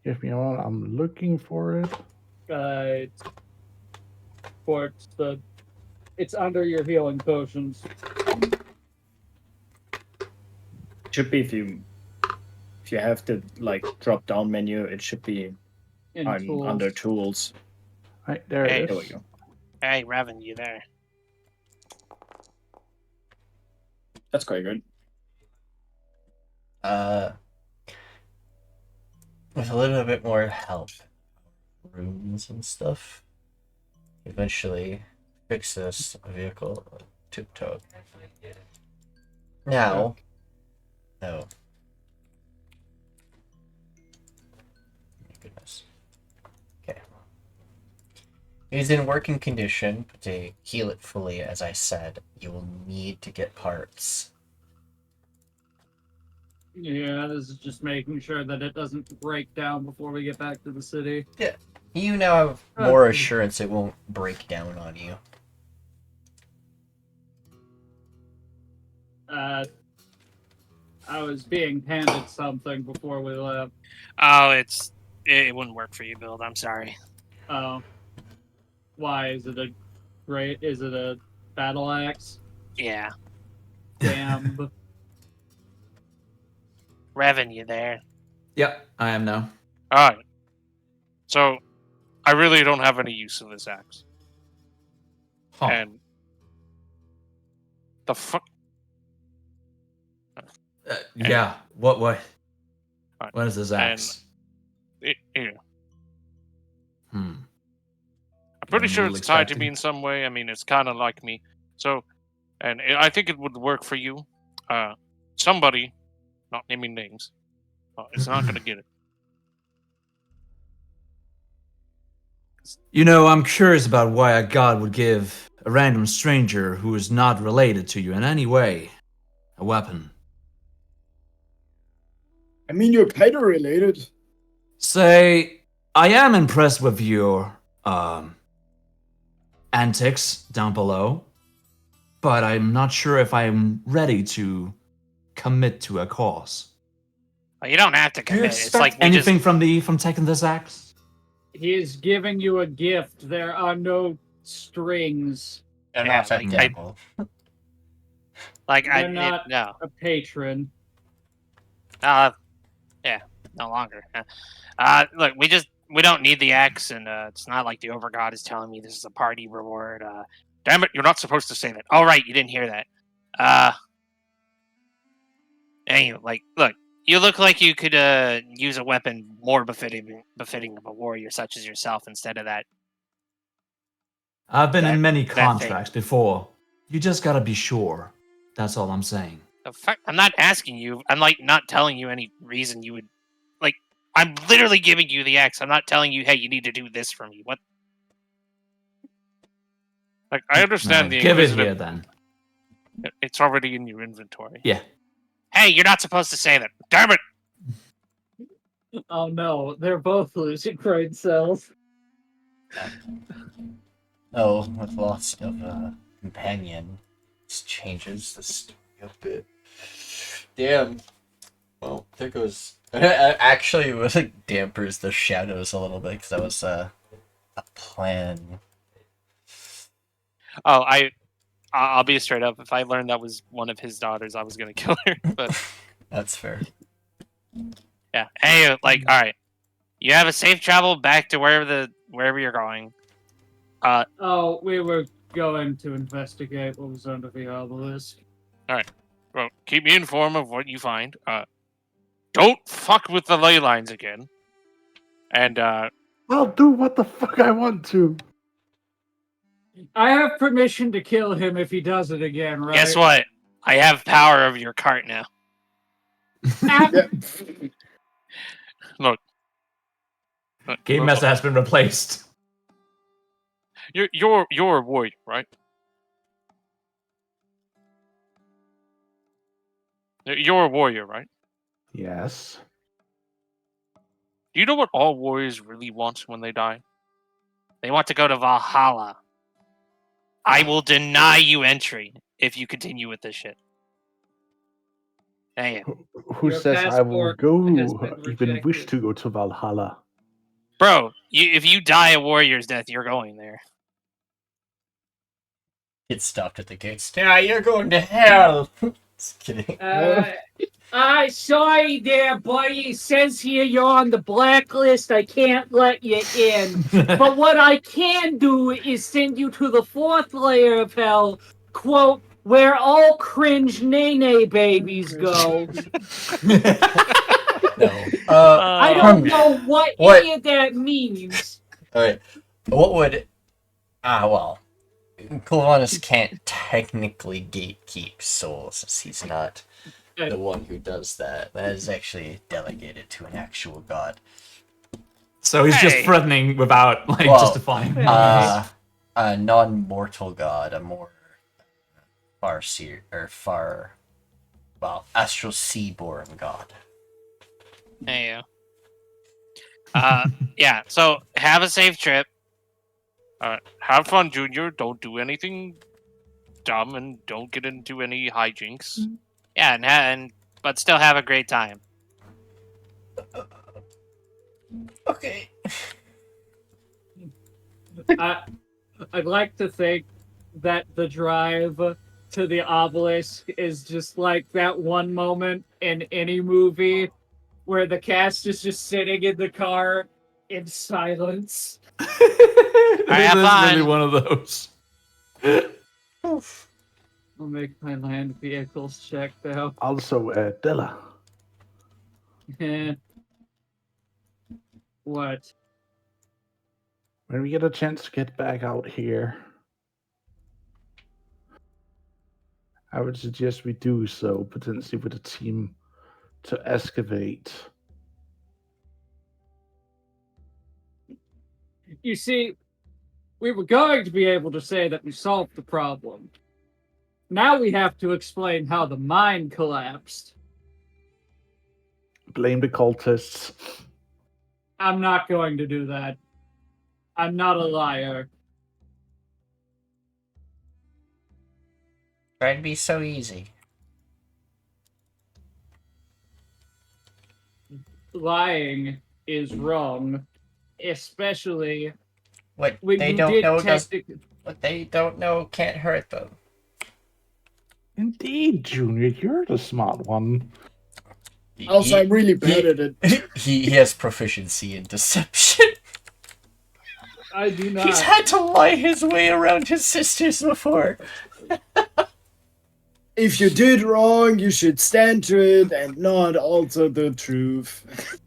Give me a moment, I'm looking for it. It's under your healing potions. Should be if you have the like drop down menu, it should be Tools. under tools. Right, there Hey. it There we is. go. Hey, Revan, you there? That's quite good. With a little bit more help, runes and stuff. eventually fix this vehicle. Tiptoe. Now, no. Goodness. Okay. It is in working condition, but to heal it fully, as I said, you will need to get parts. Yeah, this is just making sure that it doesn't break down before we get back to the city. Yeah. You now have more assurance it won't break down on you. I was being handed something before we left. Oh, it wouldn't work for you, Build. I'm sorry. Oh. Why? Is it a battle axe? Yeah. Damn. Revan, you there? Yep, I am now. All right. So, I really don't have any use of this axe. Huh. And the fuck? Yeah. What? Right. What is this axe? Yeah. Hmm. I'm pretty I'm sure little it's tied to expecting. me in some way. I mean, it's kind of like me. So, and I think it would work for you. Somebody, not naming names, is not going to get it. You know, I'm curious about why a god would give a random stranger who is not related to you in any way a weapon. I mean, you're kind of related. Say, I am impressed with your antics down below, but I'm not sure if I'm ready to commit to a cause. You don't have to Do you commit. It's expect like we anything just, from taking this axe? He is giving you a gift. There are no strings. They're Yeah, not like, identical. They're not no. a patron. Yeah, no longer. Look, we don't need the axe, and it's not like the Overgod is telling me this is a party reward. Damn it, you're not supposed to say that. All right, you didn't hear that. Anyway, look, you look like you could use a weapon more befitting of a warrior such as yourself instead of that. I've been in many that contracts before. You just gotta be sure. That's all I'm saying. The fuck? I'm not asking you. I'm not telling you any reason you would. I'm literally giving you the axe. I'm not telling you, hey, you need to do this for me. What? I understand the give it inquisitive. here then. It's already in your inventory. Yeah. Hey, you're not supposed to say that. Damn it! Oh no, they're both losing brain cells. Oh, with lots of companion, this changes the story a bit. Damn. Well, there goes. Actually, it dampers the shadows a little bit because that was a plan. Oh, I'll be straight up. If I learned that was one of his daughters, I was gonna kill her. But That's fair. yeah. Hey, all right. You have a safe travel back to wherever you're going. Oh, we were going to investigate what was under the obelisk. Well, keep me informed of what you find. Don't fuck with the ley lines again. And I'll do what the fuck I want to. I have permission to kill him if he does it again, right? guess what? I have power over your cart now. Look. Game master has been replaced. You're a warrior, right? You're a warrior, right? Yes. Do you know what all warriors really want when they die? They want to go to Valhalla. I will deny you entry if you continue with this shit. Hey, Who Your says I will passport go, has been even wish rejected. to go to Valhalla? bro, if you die a warrior's death, you're going there. Get stopped at the gates. Yeah, you're going to hell. Just kidding. Sorry there, buddy. It says here you're on the blacklist. I can't let you in. But what I can do is send you to the fourth layer of hell, quote, where all cringe nay babies go. No. I don't know what any of that means. All right. What would Well, Kovanis can't technically gatekeep souls, as he's not the one who does that. That is actually delegated to an actual god. So he's just Hey. threatening without Well, justifying. A non-mortal god, a more astral seaborn god. Hey, yeah. So have a safe trip. Have fun, Junior. Don't do anything dumb and don't get into any hijinks. Yeah, but still have a great time. Okay. I'd like to think that the drive to the obelisk is just like that one moment in any movie where the cast is just sitting in the car in silence. This is fun. really one of those. I'll make my land vehicles check though. Also, Della, Eh. What? when we get a chance to get back out here, I would suggest we do so, potentially with a team to excavate. You see, we were going to be able to say that we solved the problem. Now we have to explain how the mine collapsed. Blame the cultists. I'm not going to do that. I'm not a liar. Try to be so easy. Lying is wrong, especially What when they you don't did know does technically. what they don't know can't hurt them. Indeed, Junior, you're the smart one. Also, I'm really bad at it. He has proficiency in deception. I do not. He's had to lie his way around his sisters before. If you did wrong, you should stand to it and not alter the truth.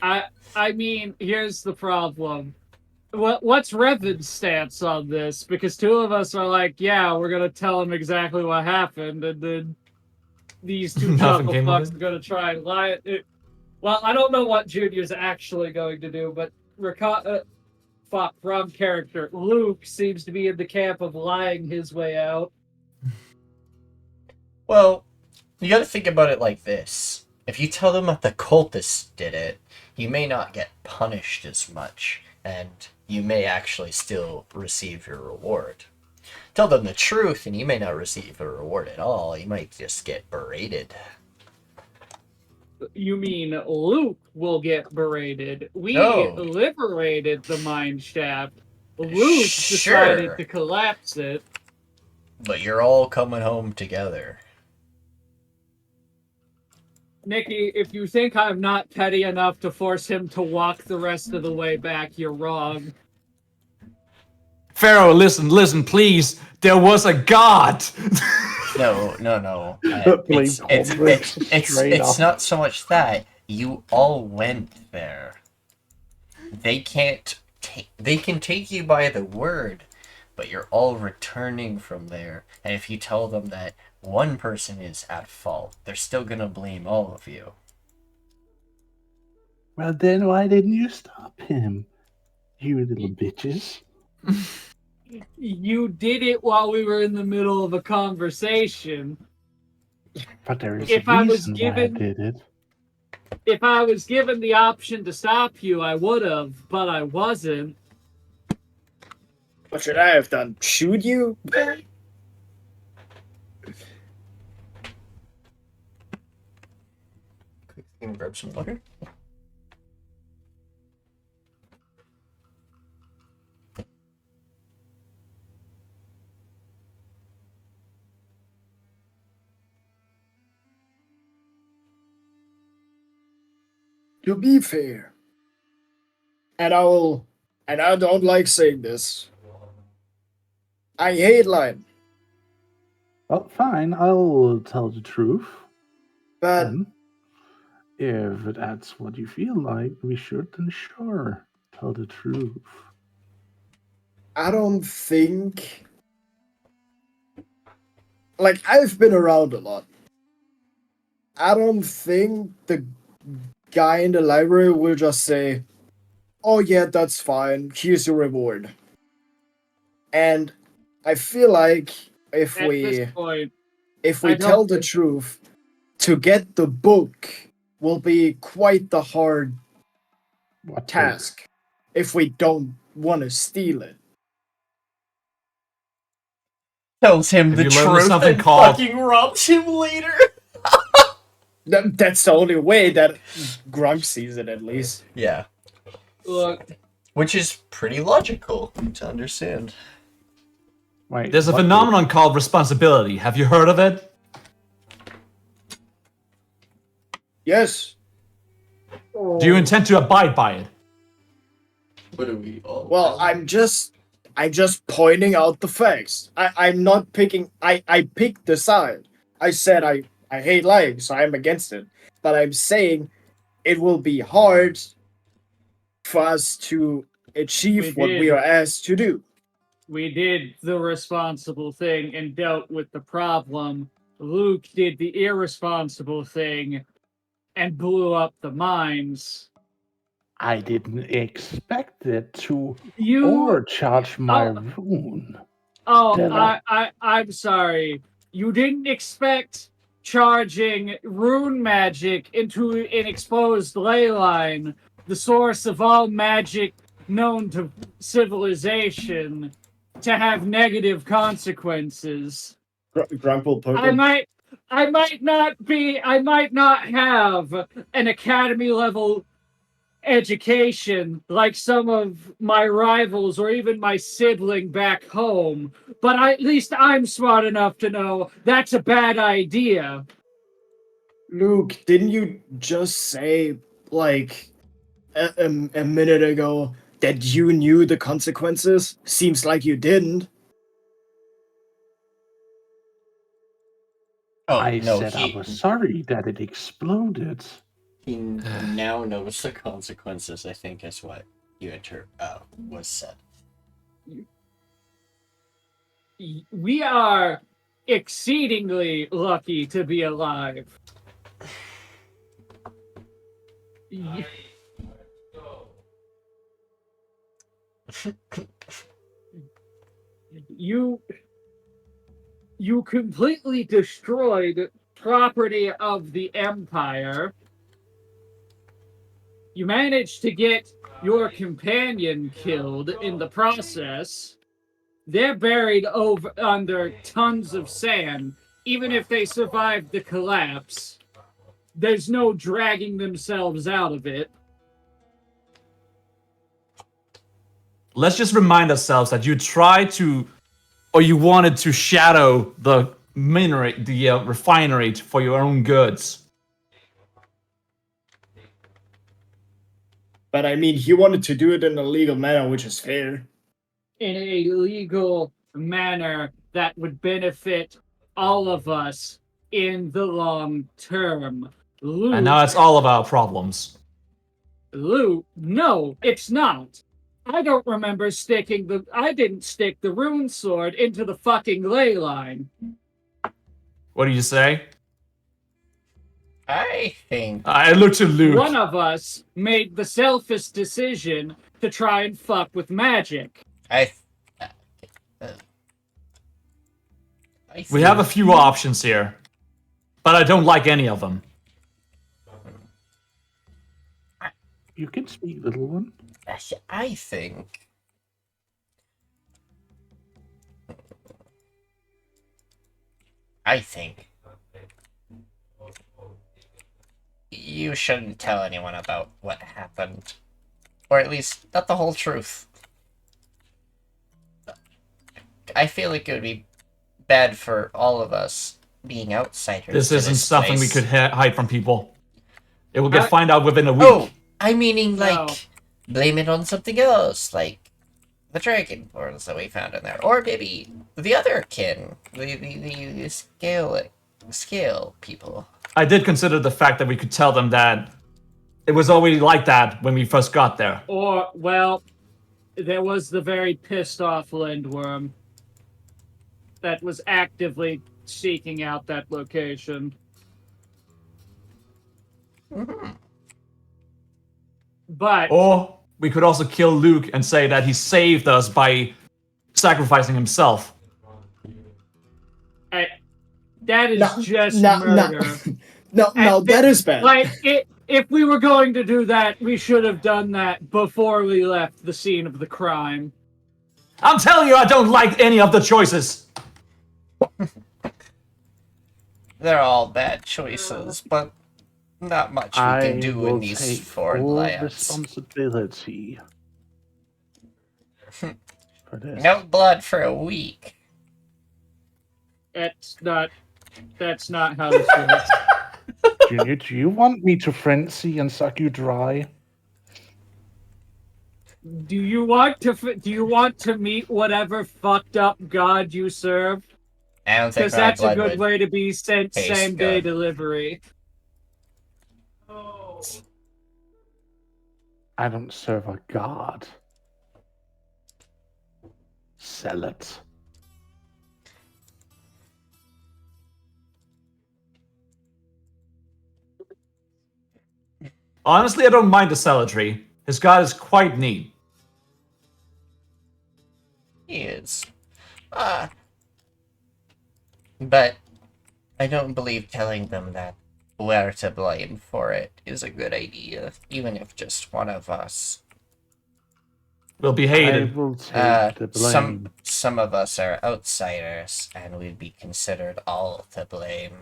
I mean, here's the problem. What's Revan's stance on this? Because two of us are like, yeah, we're gonna tell him exactly what happened, and then these two Nothing chuckle came of fucks it? are gonna try and lie. Well, I don't know what Junior's actually going to do, but wrong character. Luke seems to be in the camp of lying his way out. Well, you gotta think about it like this. If you tell them that the cultists did it, you may not get punished as much, and you may actually still receive your reward. Tell them the truth, and you may not receive a reward at all. You might just get berated. You mean Luke will get berated? We No. liberated the mine shaft. Luke decided Sure. to collapse it. But you're all coming home together. Nikki, if you think I'm not petty enough to force him to walk the rest of the way back, you're wrong. Pharaoh, listen, please. There was a god. No. Blame cultists straight It's up. not so much that. You all went there. They can take you by the word, but you're all returning from there. And if you tell them that one person is at fault, they're still gonna blame all of you. Well, then why didn't you stop him? You little bitches. You did it while we were in the middle of a conversation. But there is If a I was reason given- why I did it. If I was given the option to stop you, I would have, but I wasn't. What should I have done? Shoot you? Can grab some water. To be fair, and I don't like saying this, I hate lying, Well, fine, I'll tell the truth. but Then, if that's what you feel like, we should then sure tell the truth. I don't think. Like, I've been around a lot. I don't think the guy in the library will just say, "Oh yeah, that's fine. Here's your reward." And I feel like if At this we point, if I we don't tell the think- truth, to get the book will be quite the hard What task if we don't want to steal it. Tells him Have the you learned truth something and called- fucking robs him later. That's the only way that Grunk sees it, at least. Yeah, look, which is pretty logical to understand. Wait, There's a what phenomenon called responsibility. Have you heard of it? Yes. Do you intend to abide by it? What are we all? Well, I'm just pointing out the facts. I'm not picking. I picked the side. I said I hate lying, so I'm against it. But I'm saying it will be hard for us to achieve what we did. are asked to do. we did the responsible thing and dealt with the problem. Luke did the irresponsible thing and blew up the mines. I didn't expect it to You overcharge my Oh. rune. Oh, Dela. I'm sorry. You didn't expect charging rune magic into an exposed ley line, the source of all magic known to civilization, to have negative consequences. Grunk will poke I him. might not have an academy level education like some of my rivals or even my sibling back home, but at least I'm smart enough to know that's a bad idea. Luke, didn't you just say, like, a minute ago that you knew the consequences? Seems like you didn't. Oh I no, said I was sorry that it exploded. he now knows the consequences. I think is what you was said. We are exceedingly lucky to be alive. Y- You completely destroyed property of the Empire. You managed to get your companion killed in the process. They're buried over under tons of sand. Even if they survived the collapse, there's no dragging themselves out of it. Let's just remind ourselves that you tried to, or you wanted to shadow the minery, the refinery for your own goods. But I mean, he wanted to do it in a legal manner, which is fair. In a legal manner that would benefit all of us in the long term. Luke, And now it's all of our problems. Luke, no, it's not. I don't remember I didn't stick the rune sword into the fucking ley line. What do you say? I think I look to Luke. One of us made the selfish decision to try and fuck with magic. I We have a few options here, but I don't like any of them. You can speak, little one. I think you shouldn't tell anyone about what happened. Or at least, not the whole truth. I feel like it would be bad for all of us being outsiders. This to isn't something we place. could hide from people. It will get I- find out within a week. Oh, I'm meaning like No. blame it on something else, like the dragon portals that we found in there, or maybe the other kin, the scale people. I did consider the fact that we could tell them that it was already like that when we first got there. Or, well, there was the very pissed off Lindworm that was actively seeking out that location. But Or we could also kill Luke and say that he saved us by sacrificing himself. that is No, just no, murder. No, that is bad. Like, if we were going to do that, we should have done that before we left the scene of the crime. I'm telling you, I don't like any of the choices. They're all bad choices, but not much we can do will in these take foreign full lands. responsibility for this. No blood for a week. That's not how this works. Junior, do you want me to frenzy and suck you dry? Do you want to meet whatever fucked up god you serve? I don't think Because my that's a blood good would way to be sent taste same day good. delivery. I don't serve a god. Sell it. Honestly, I don't mind the cemetery. His god is quite neat. He is. But I don't believe telling them that we're to blame for it is a good idea, even if just one of us. Will be I hated. will take the blame. Some of us are outsiders, and we'd be considered all to blame.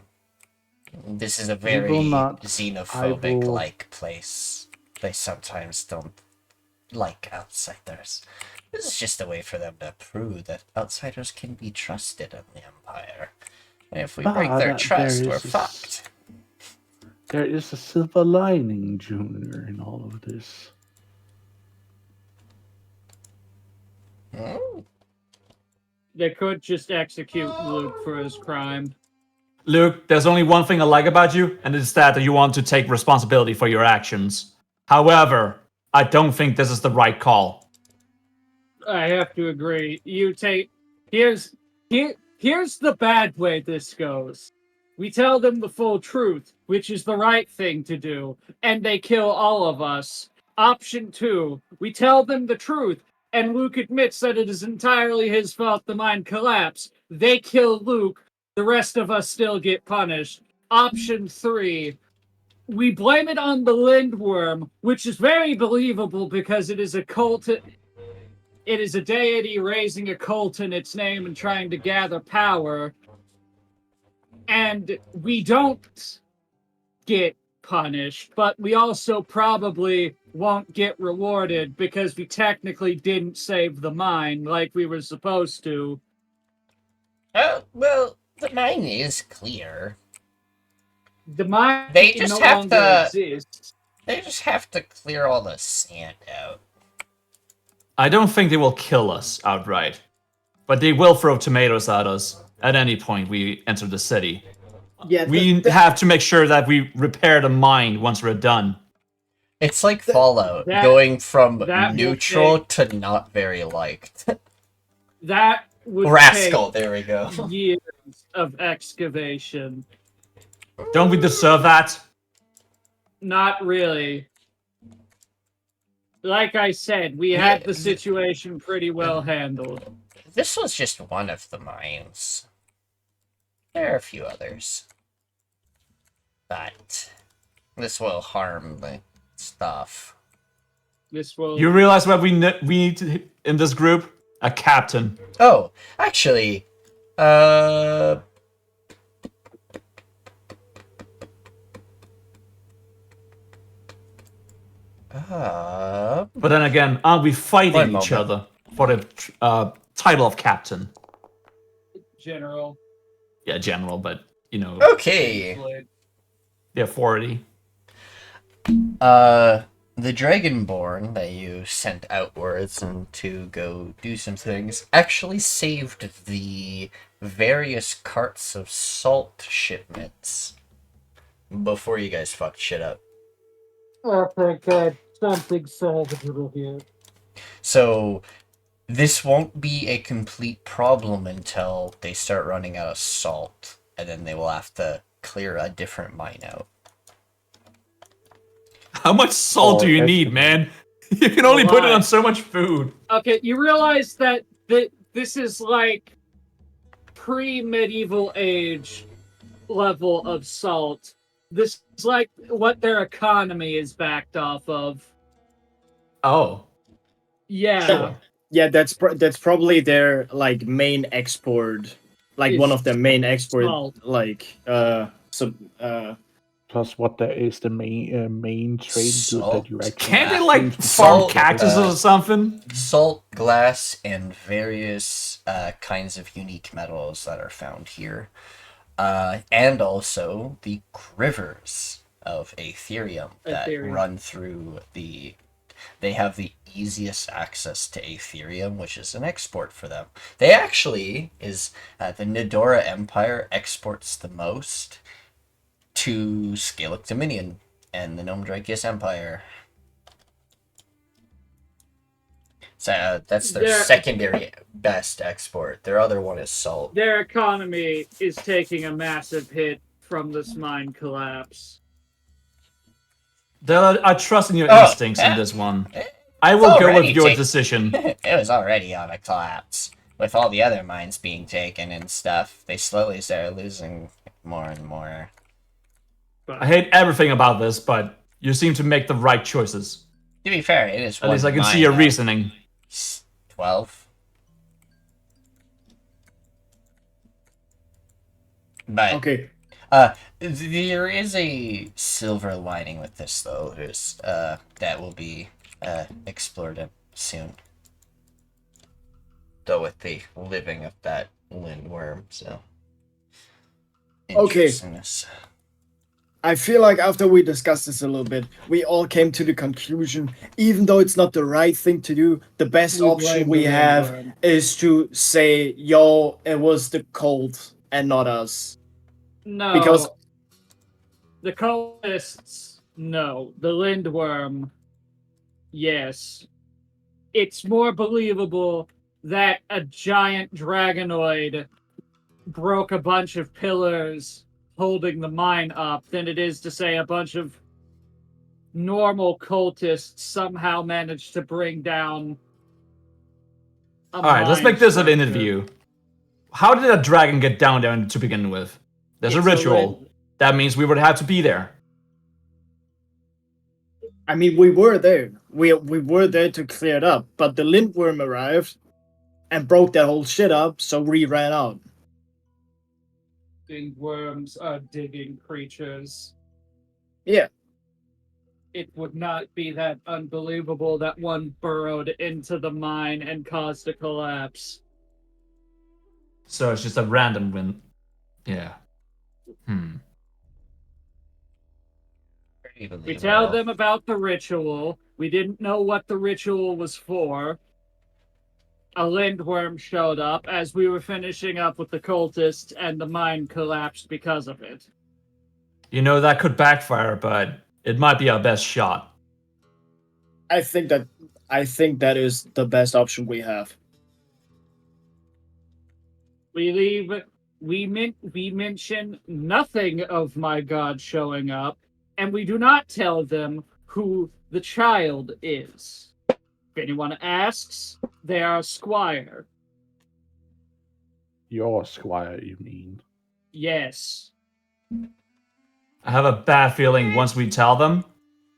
This is a very will not. xenophobic-like place. They sometimes don't like outsiders. This is just a way for them to prove that outsiders can be trusted in the Empire. And if we break their trust, we're fucked. There is a silver lining, Junior, in all of this. Hmm? They could just execute Luke for his crime. Luke, there's only one thing I like about you, and it's that you want to take responsibility for your actions. However, I don't think this is the right call. I have to agree. Here's the bad way this goes. We tell them the full truth, which is the right thing to do, and they kill all of us. Option 2, we tell them the truth, and Luke admits that it is entirely his fault the mine collapsed. They kill Luke, the rest of us still get punished. Option 3, we blame it on the Lindworm, which is very believable because it is a cult. It is a deity raising a cult in its name and trying to gather power. And we don't get punished, but we also probably won't get rewarded because we technically didn't save the mine like we were supposed to. Oh, well, the mine is clear. The mine They just no have longer to- exists. They just have to clear all the sand out. I don't think they will kill us outright, but they will throw tomatoes at us at any point we enter the city. Yeah, We have to make sure that we repair the mine once we're done. It's like Fallout, that- going from that will neutral to not very liked. That would Rascal, there we go. take years of excavation. Don't we deserve that? Not really. Like I said, we Yeah, had the situation pretty well handled. This was just one of the mines. There are a few others. But this will harm the stuff. This will. You realize what we need in this group? A captain. Oh, actually, But then again, aren't we One fighting each moment. other for the title of captain? General. Yeah, general, but you know, okay. the authority. The Dragonborn that you sent outwards and to go do some things actually saved the various carts of salt shipments before you guys fucked shit up. Oh, thank God. Something salvageable here. So this won't be a complete problem until they start running out of salt, and then they will have to clear a different mine out. How much salt Or do you need, estimate. man? You can only put it lot. on so much food. Okay, you realize that this is like pre-medieval age level of salt. This is like what their economy is backed off of. Oh. Yeah. Sure. Yeah, that's probably their like main export, like one Is of their main export, salt. like Plus, what there is the main trade good Salt. that you actually Can't they use like to farm Salt, cactuses or something? Salt, glass, and various kinds of unique metals that are found here. And also the rivers of Aetherium that Aetherium. run through the... They have the easiest access to Aetherium, which is an export for them. They actually the Nedora Empire exports the most to Scalic Dominion and the Gnome Drakius Empire. So that's their Yeah. secondary best export. Their other one is salt. Their economy is taking a massive hit from this mine collapse. Della, I trust in your Oh, instincts in yeah. this one. I will go already with your taken. decision. It was already on a collapse. With all the other mines being taken and stuff, they slowly started losing more and more. I hate everything about this, but you seem to make the right choices. To be fair, it is At least I can see your reasoning. 12. But okay. There is a silver lining with this, though. There's that will be explored soon. Though with the living of that lindworm, so. Okay. Interestingness. I feel like after we discussed this a little bit, we all came to the conclusion, even though it's not the right thing to do, the best option we have is to say, yo, it was the cult and not us. No. Because the cultists, no. The lindworm, yes. It's more believable that a giant dragonoid broke a bunch of pillars holding the mine up than it is to say a bunch of normal cultists somehow managed to bring down a Alright, let's mine make this an structure. interview. How did a dragon get down there to begin with? There's a It's ritual. That means we would have to be there. I mean, we were there. We were there to clear it up, but the lindworm arrived and broke that whole shit up, so we ran out. Worms are digging creatures. Yeah. It would not be that unbelievable that one burrowed into the mine and caused a collapse. So it's just a random win. Yeah. We tell them about the ritual. We didn't know what the ritual was for. A lindworm showed up as we were finishing up with the cultists, and the mine collapsed because of it. You know, that could backfire, but it might be our best shot. I think that is the best option we have. We mention nothing of my god showing up, and we do not tell them who the child is. If anyone asks, they are a squire. Your squire, you mean? Yes. I have a bad feeling once we tell them,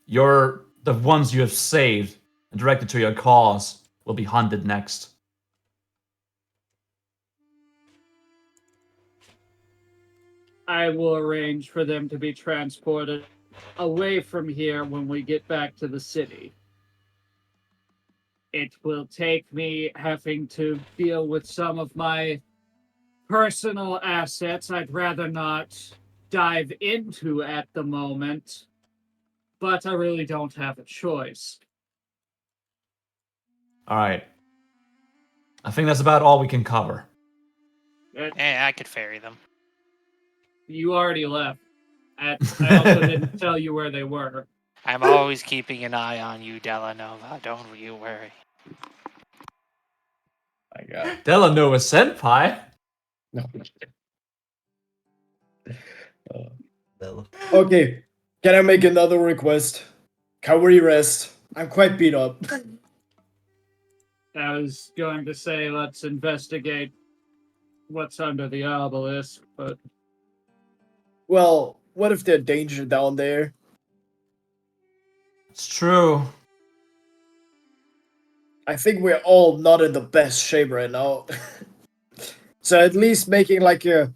the ones you have saved and directed to your cause will be hunted next. I will arrange for them to be transported away from here when we get back to the city. It will take me having to deal with some of my personal assets I'd rather not dive into at the moment, but I really don't have a choice. Alright. I think that's about all we can cover. I could ferry them. You already left. I also didn't tell you where they were. I'm always keeping an eye on you, Dela'Nova. Don't you worry. My God. Dela'Nova senpai. No. Well, Okay. Can I make another request? Can we rest? I'm quite beat up. I was going to say let's investigate what's under the obelisk, but Well, what if there's danger down there? It's true. I think we're all not in the best shape right now. So at least making like a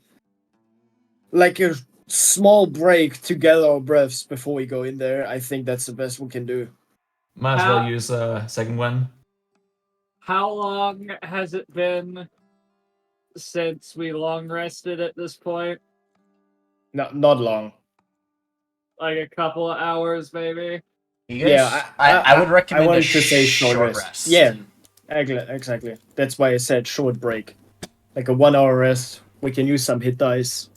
small break to gather our breaths before we go in there. I think that's the best we can do. Might as well use a second one. how long has it been since we long rested at this point? Not long. Like a couple of hours, maybe? you guys, I would recommend I wanted a to say short rest. Yeah, exactly. That's why I said short break, like a 1 hour rest. We can use some hit dice.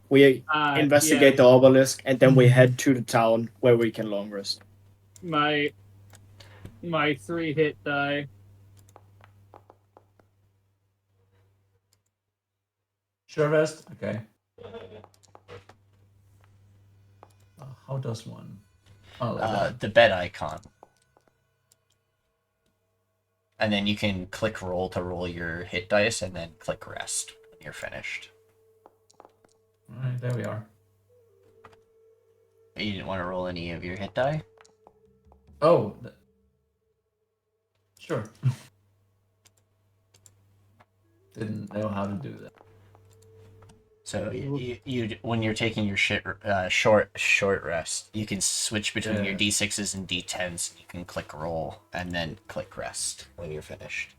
We investigate the obelisk, and then we head to the town where we can long rest. My 3 hit die. Sure rest? Okay. How does one? Oh, like that. The bed icon. And then you can click roll to roll your hit dice, and then click rest when you're finished. Alright, there we are. You didn't want to roll any of your hit die? Oh. Sure. Didn't know how to do that. So you when you're taking your short rest, you can switch between your D6s and D10s, and you can click roll and then click rest when you're finished.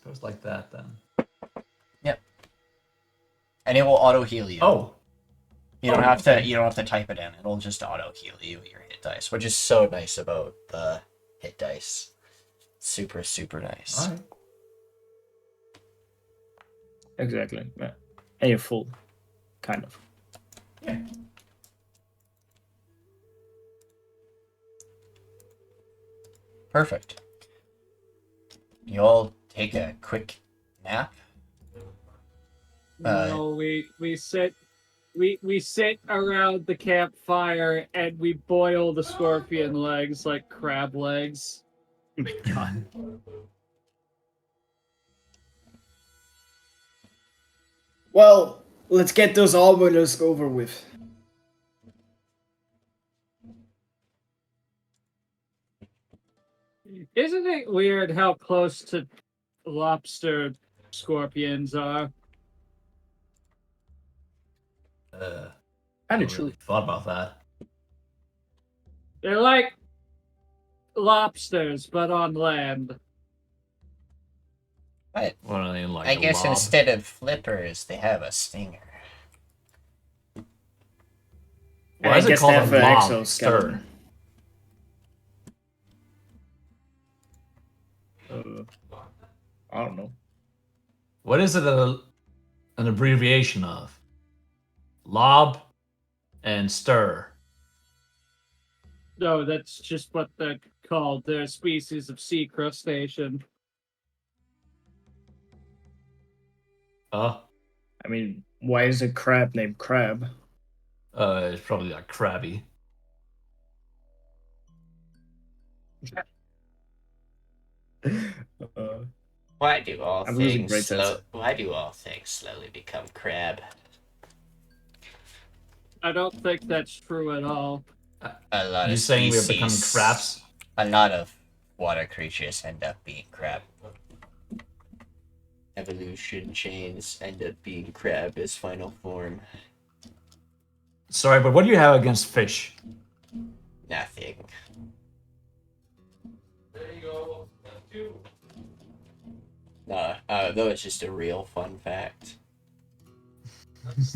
Goes like that then. Yep. And it will auto heal you. Oh. You don't have to type it in. It'll just auto heal you with your hit dice, which is so nice about the hit dice. Super nice. Alright. Exactly. Yeah. And you're full, kind of. Yeah. Perfect. You all take a quick nap. No, we sit around the campfire and we boil the scorpion legs like crab legs. Oh my God. Well, let's get those obelisks over with. Isn't it weird how close to lobster scorpions are? Kind I of really thought about that. They're like lobsters, but on land. But What are they like? I guess lob? instead of flippers, they have a stinger. Why is it called a lobster? exoskeleton. I don't know. What is it an abbreviation of? Lob and stir. No, that's just what they're called. They're a species of sea crustacean. Oh. I mean, why is a crab named Crab? It's probably like crabby. Why do all I'm losing things great sense. Why do all things slowly become crab? I don't think that's true at all. A lot You of saying we're species, becoming crabs? A lot of water creatures end up being crab. Evolution chains end up being crab as final form. Sorry, but what do you have against fish? Nothing. There you go. That's 2. That was just a real fun fact.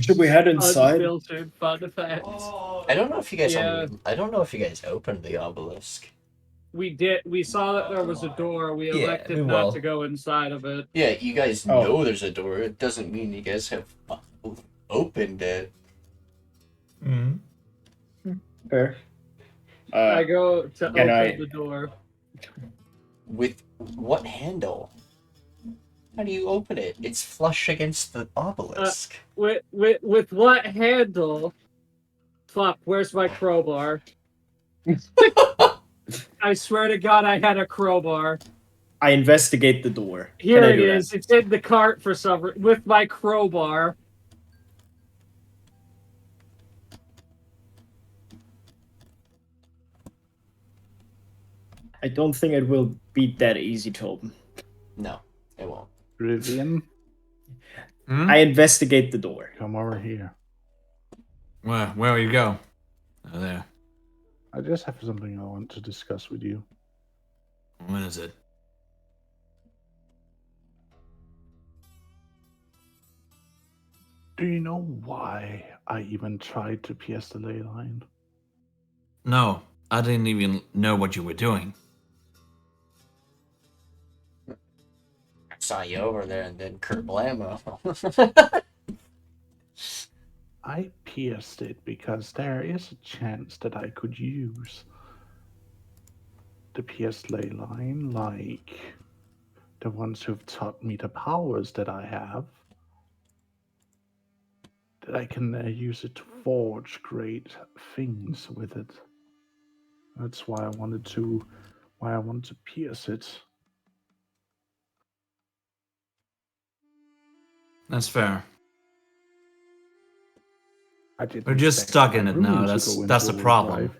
Should we head inside? Unfiltered fun facts. I don't know if you guys. Yeah. I don't know if you guys opened the obelisk. We did. We saw that there was a door. We Yeah, elected we not will. to go inside of it. Yeah, you guys Oh. know there's a door. It doesn't mean you guys have opened it. Mm-hmm. Fair. I go to can open I- the door. With what handle? How do you open it? It's flush against the obelisk. With what handle? Fuck, where's my crowbar? I swear to God, I had a crowbar. I investigate the door. Here Can I it do is. that? It's in the cart for some with my crowbar. I don't think it will be that easy to open. No, it won't. Rivian, Hmm? I investigate the door. come over here. Where will you go? Oh, there. I just have something I want to discuss with you. What is it? Do you know why I even tried to pierce the ley line? No, I didn't even know what you were doing. I saw you over there and then kerblamo. I pierced it because there is a chance that I could use the pierced ley line, like the ones who've taught me the powers that I have, that I can use it to forge great things with it. That's why I wanted to pierce it. That's fair. I didn't We're just expect stuck my in it room now, to that's go the into problem. overdrive.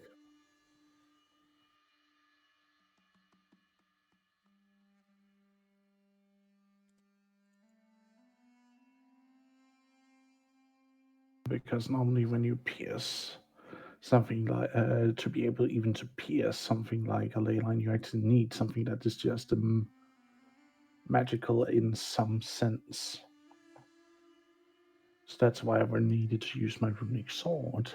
Because normally when you pierce something like to be able even to pierce something like a ley line, you actually need something that is just magical in some sense. So that's why I ever needed to use my runic sword.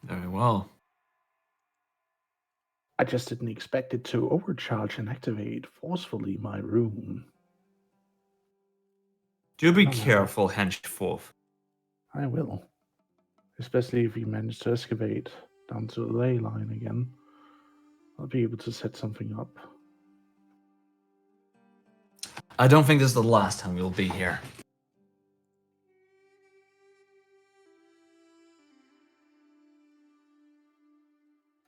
Very well. I just didn't expect it to overcharge and activate forcefully my rune. Do be Oh, no. careful henceforth. I will. Especially if we manage to excavate down to the ley line again. I'll be able to set something up. I don't think this is the last time we'll be here.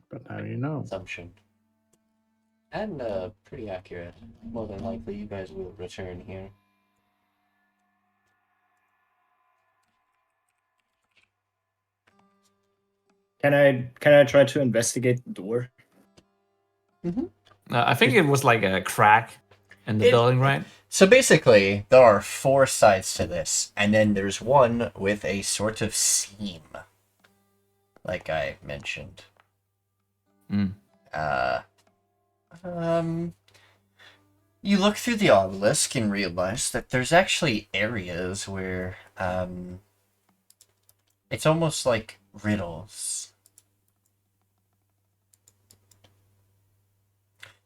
But now you know. Assumption. And pretty accurate. More than likely you guys will return here. Can I try to investigate the door? I think it was like a crack in the building, right? So basically, there are 4 sides to this, and then there's one with a sort of seam, like I mentioned. Mm. You look through the obelisk and realize that there's actually areas where it's almost like riddles.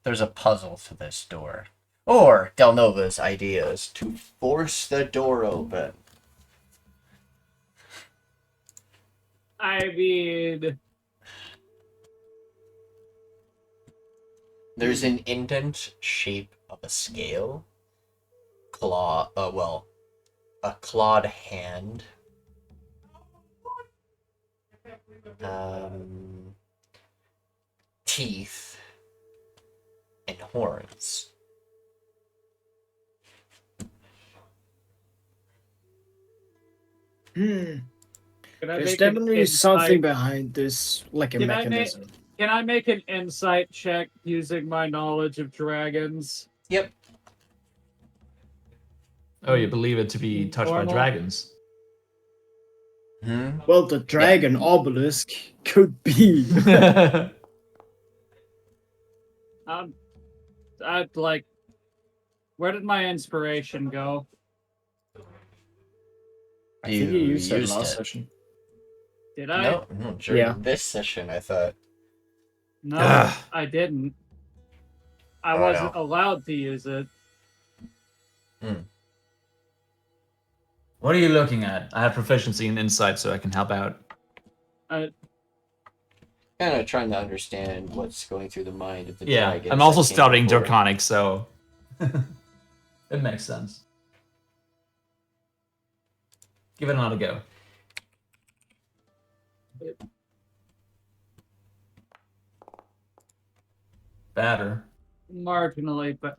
There's a puzzle to this door. Or Dela'Nova's idea is to force the door open. I mean, There's an indent shape of a scale. Claw, a clawed hand. Teeth. And horns. Hmm. can I There's make an definitely insight- something behind this, like a Can I make- mechanism. Can I make an insight check using my knowledge of dragons? Yep. Oh, you believe it to be touched by Normal. dragons? Hmm? Well, the dragon obelisk could be. I'd like. Where did my inspiration go? I think you used that used last it. session. Did I? No, during Yeah. this session, I thought. No, Ugh. I didn't. I Oh, wasn't no. allowed to use it. What are you looking at? I have proficiency in insight, so I can help out. kind of trying to understand what's going through the mind of the Yeah, dragons. I'm also that came studying before. Draconic, so it makes sense. Give it another go. Better. Marginally, but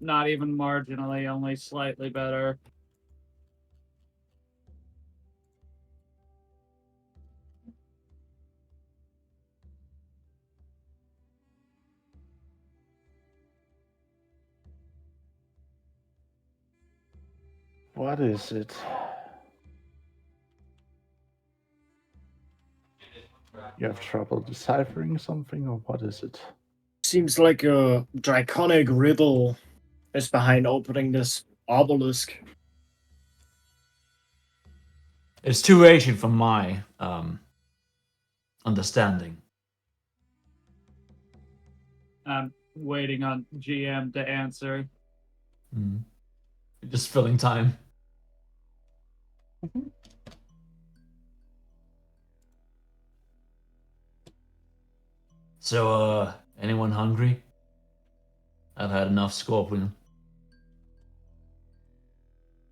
not even marginally, only slightly better. What is it? You have trouble deciphering something, or what is it? Seems like a draconic riddle is behind opening this obelisk. It's too ancient for my understanding. I'm waiting on GM to answer. Just filling time. So, anyone hungry? I've had enough scorpion.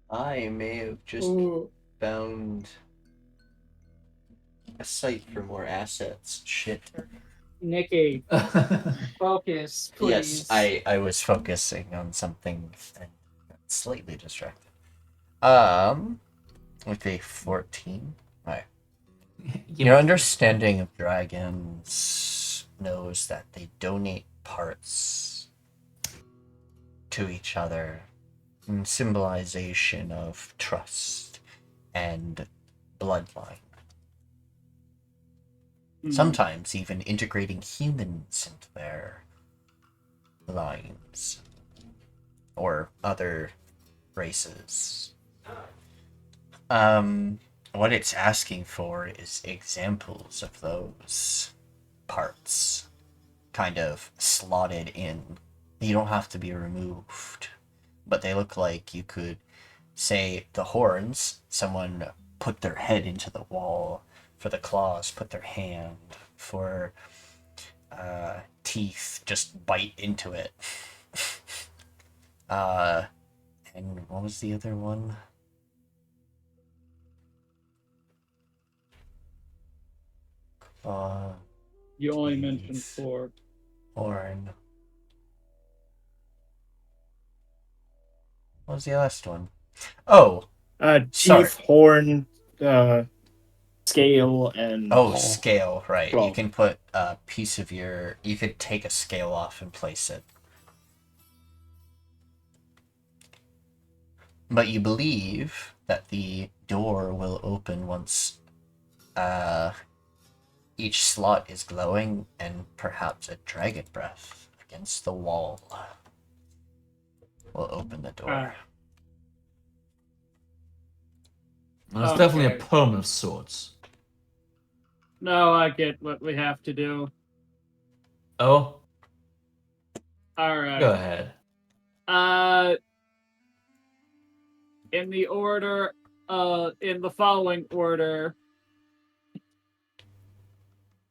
I may have just found a site for more assets. Shit. Nikki, focus, please. Yes, I was focusing on something and got slightly distracted. With a 14. Right. Your understanding of dragons knows that they donate parts to each other in symbolization of trust and bloodline. Sometimes even integrating humans into their lines or other races. What it's asking for is examples of those parts kind of slotted in. You don't have to be removed, but they look like you could say the horns, someone put their head into the wall. For the claws, put their hand. For teeth, just bite into it. And what was the other one? You only mentioned teeth, 4. horn. What was the last one? Oh, Teeth, sorry. horn, scale, and Scale, right. claw. You can put a piece of your... You could take a scale off and place it. But you believe that the door will open once each slot is glowing and perhaps a dragon breath against the wall will open the door. Well, it's definitely a poem of sorts. No, I get what we have to do. Oh? Alright. Go ahead. In the order, in the following order,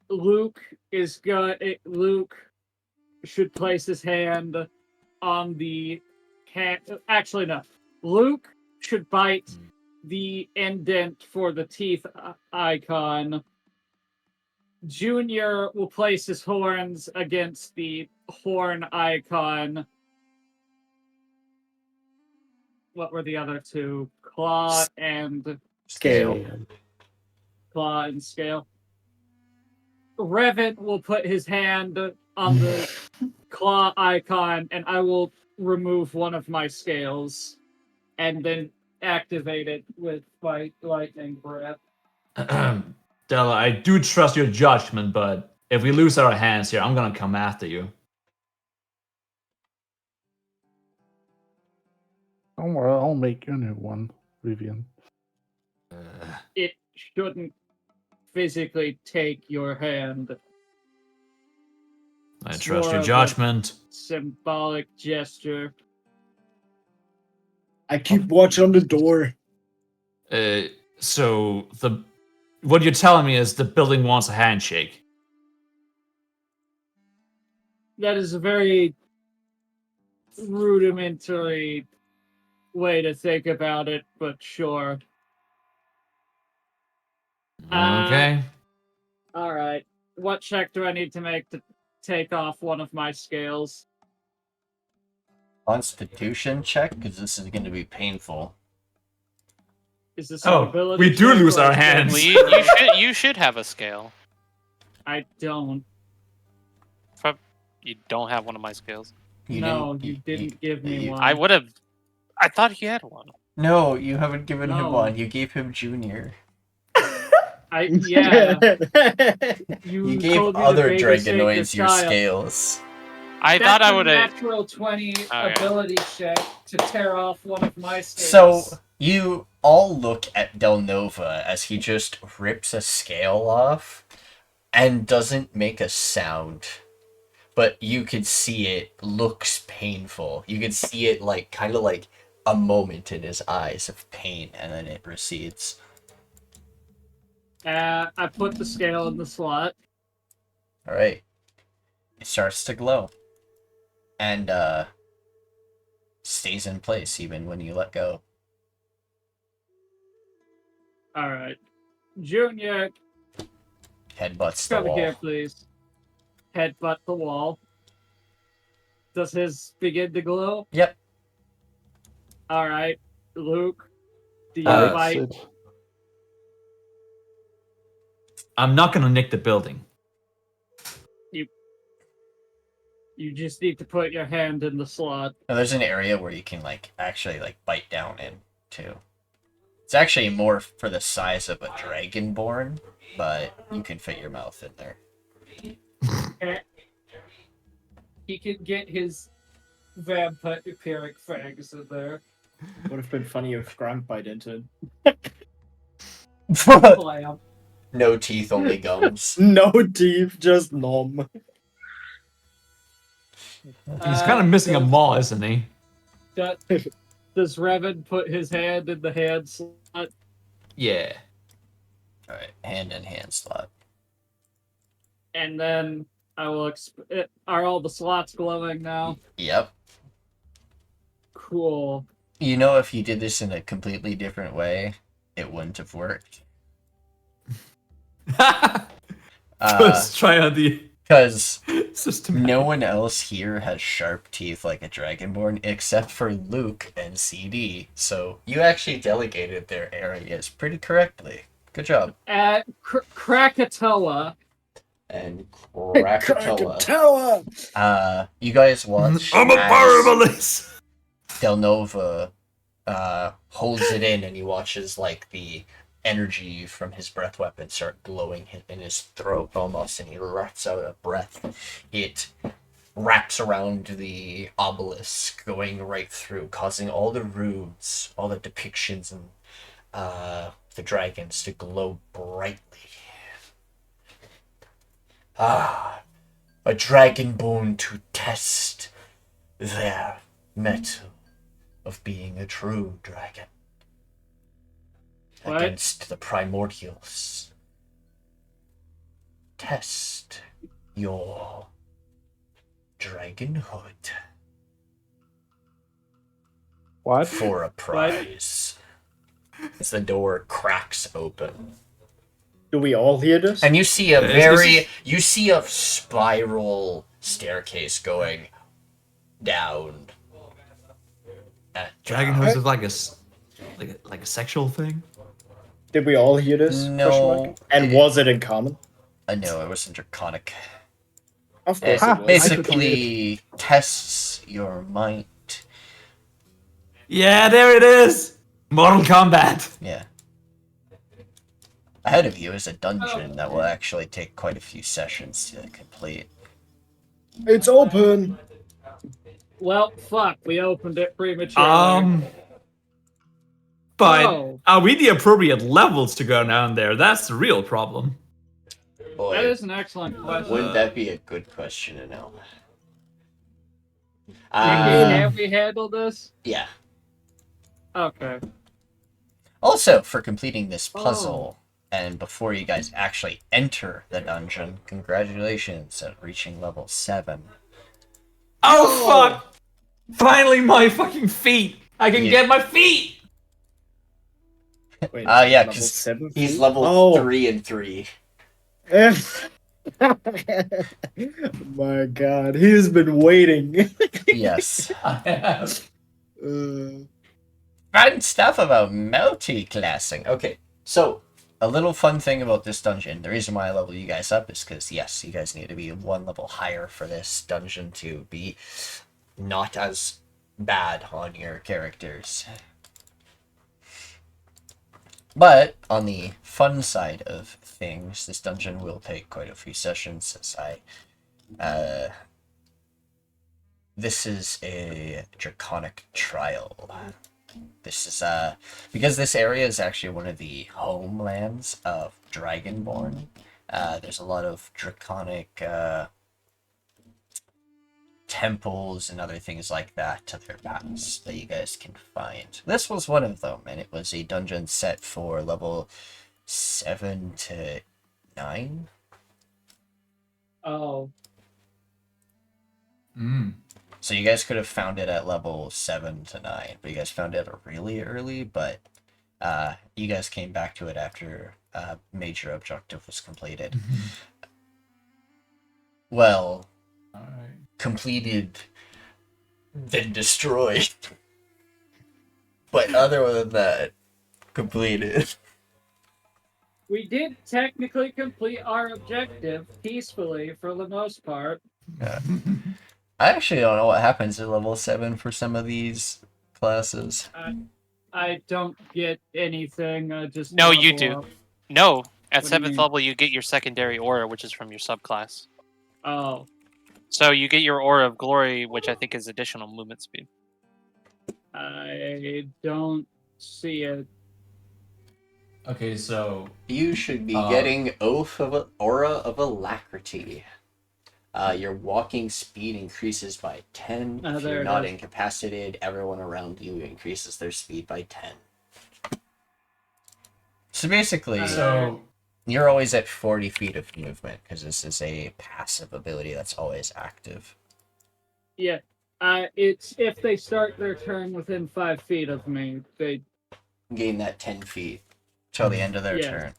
Luke should place his hand on the actually, no. Luke should bite the indent for the teeth icon. Junior will place his horns against the horn icon. What were the other two? Claw and scale. Claw and scale. Revit will put his hand on the claw icon, and I will remove one of my scales, and then activate it with my lightning breath. Della, I do trust your judgment, but if we lose our hands here, I'm gonna come after you. Don't worry, I'll make you a new one, Vivian. It shouldn't physically take your hand. I It's trust more your of a judgment. symbolic gesture. I keep watch on the door. So what you're telling me is the building wants a handshake. That is a very rudimentary way to think about it, but sure. Okay. All right. What check do I need to make to take off one of my scales? Constitution check, because this is going to be painful. Is this an Oh, ability we do check lose or our a hands. Well, you should have a scale. I don't. You don't have one of my scales. You No, you didn't give me one. I would have. I thought he had one. No, you haven't given him No. one. You gave him Junior. Yeah. You gave told me to other babysit the Dragonoids your child. scales. I That's thought I a would have. natural 20 Okay. ability check to tear off one of my scales. So, you all look at Dela'Nova as he just rips a scale off and doesn't make a sound. But you could see it looks painful. You could see it like kind of like a moment in his eyes of pain, and then it recedes. I put the scale in the slot. Alright. It starts to glow. And stays in place even when you let go. All right. Junior, Headbutts the come wall. here, please. Headbutt the wall. Does his begin to glow? Yep. All right. Luke, do you Uh, bite? Sid. I'm not gonna nick the building. You just need to put your hand in the slot. Now, there's an area where you can like actually like bite down in too. It's actually more for the size of a dragonborn, but you can fit your mouth in there. He can get his vampiric fangs in there. Would have been funny if Grunk bite into Clam. No teeth, only gums. No teeth, just nom. He's kind of missing a maw, isn't he? Does Revan put his hand in the hand slot? Yeah. Alright, hand in hand slot. And then I will. Are all the slots glowing now? Yep. Cool. You know, if you did this in a completely different way, it wouldn't have worked. Let's try on the Because system. no one else here has sharp teeth like a dragonborn except for Luke and CD. So you actually delegated their areas pretty correctly. Good job. Krakatoa. And Krakatoa. Krakatoa! You guys watch I'm a as barbalist. Dela'Nova holds it in, and he watches like the energy from his breath weapon start glowing in his throat almost, and he lets out a breath. It wraps around the obelisk, going right through, causing all the runes, all the depictions, and the dragons to glow brightly. A dragonborn to test their metal of being a true dragon. What? Against the primordials. Test your dragonhood What? for a prize. As the door cracks open. Do we all hear this? And you see you see a spiral staircase going down. Dragonhood is like a sexual thing. Did we all hear this? No. Question mark? And was it in common? No, it wasn't draconic. Of It course it was. basically tests your might. Yeah, there it is. Mortal Kombat. Yeah. Ahead of you is a dungeon that will actually take quite a few sessions to complete. It's open! Well, fuck. We opened it prematurely. But Oh. are we the appropriate levels to go down there? That's the real problem. Boy, That is an excellent question. wouldn't that be a good question to know? Can we handle this? Yeah. Okay. Also, for completing this puzzle, and before you guys actually enter the dungeon, congratulations at reaching level 7. Oh fuck! Finally, my fucking feet. I can Yeah. get my feet. Wait, Yeah, level because 7 he's feet? level Oh. 3 and 3. My god, he's been waiting. Yes. I have. Fun stuff about multi-classing. Okay, so a little fun thing about this dungeon. The reason why I level you guys up is because, yes, you guys need to be one level higher for this dungeon to be not as bad on your characters. But on the fun side of things, this dungeon will take quite a few sessions as this is a draconic trial. This is because this area is actually one of the homelands of Dragonborn. There's a lot of draconic temples and other things like that to their past that you guys can find. This was one of them, and it was a dungeon set for level 7 to 9. Oh. So you guys could have found it at level 7 to 9, but you guys found it really early, but you guys came back to it after major objective was completed. Well, completed, then destroyed. But other than that, completed. We did technically complete our objective peacefully for the most part. Yeah. I actually don't know what happens at level 7 for some of these classes. I don't get anything. I just No, you level do. up. No, at What do you 7th mean? level you get your secondary aura, which is from your subclass. Oh, So you get your aura of glory, which I think is additional movement speed. I don't see it. Okay, so You should be getting Oath of Aura of Alacrity. Your walking speed increases by 10. Oh, If there you're it not is. incapacitated, everyone around you increases their speed by 10. So basically, so you're always at 40 feet of movement, because this is a passive ability that's always active. Yeah. It's if they start their turn within 5 feet of me, they Gain that 10 feet till the end of their Yeah. turn.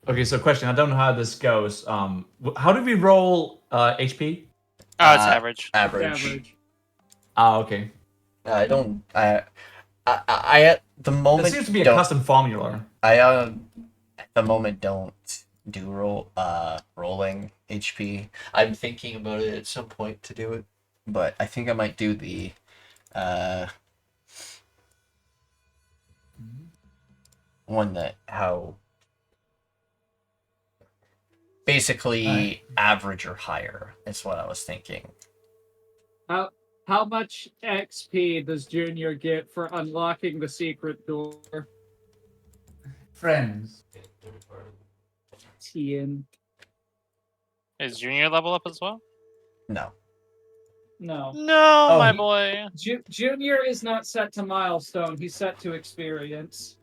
okay, so question. I don't know how this goes. How do we roll HP? Oh, it's average. Average. Okay. I don't. I at the There moment seems to be a don't- custom formula. I at the moment don't do rolling HP. I'm thinking about it at some point to do it, but I think I might do the one that how basically Alright. average or higher is what I was thinking. How much XP does Junior get for unlocking the secret door? Friends. 10. Is Junior level up as well? No. No. No, Oh, my he- boy. Junior is not set to milestone. He's set to experience.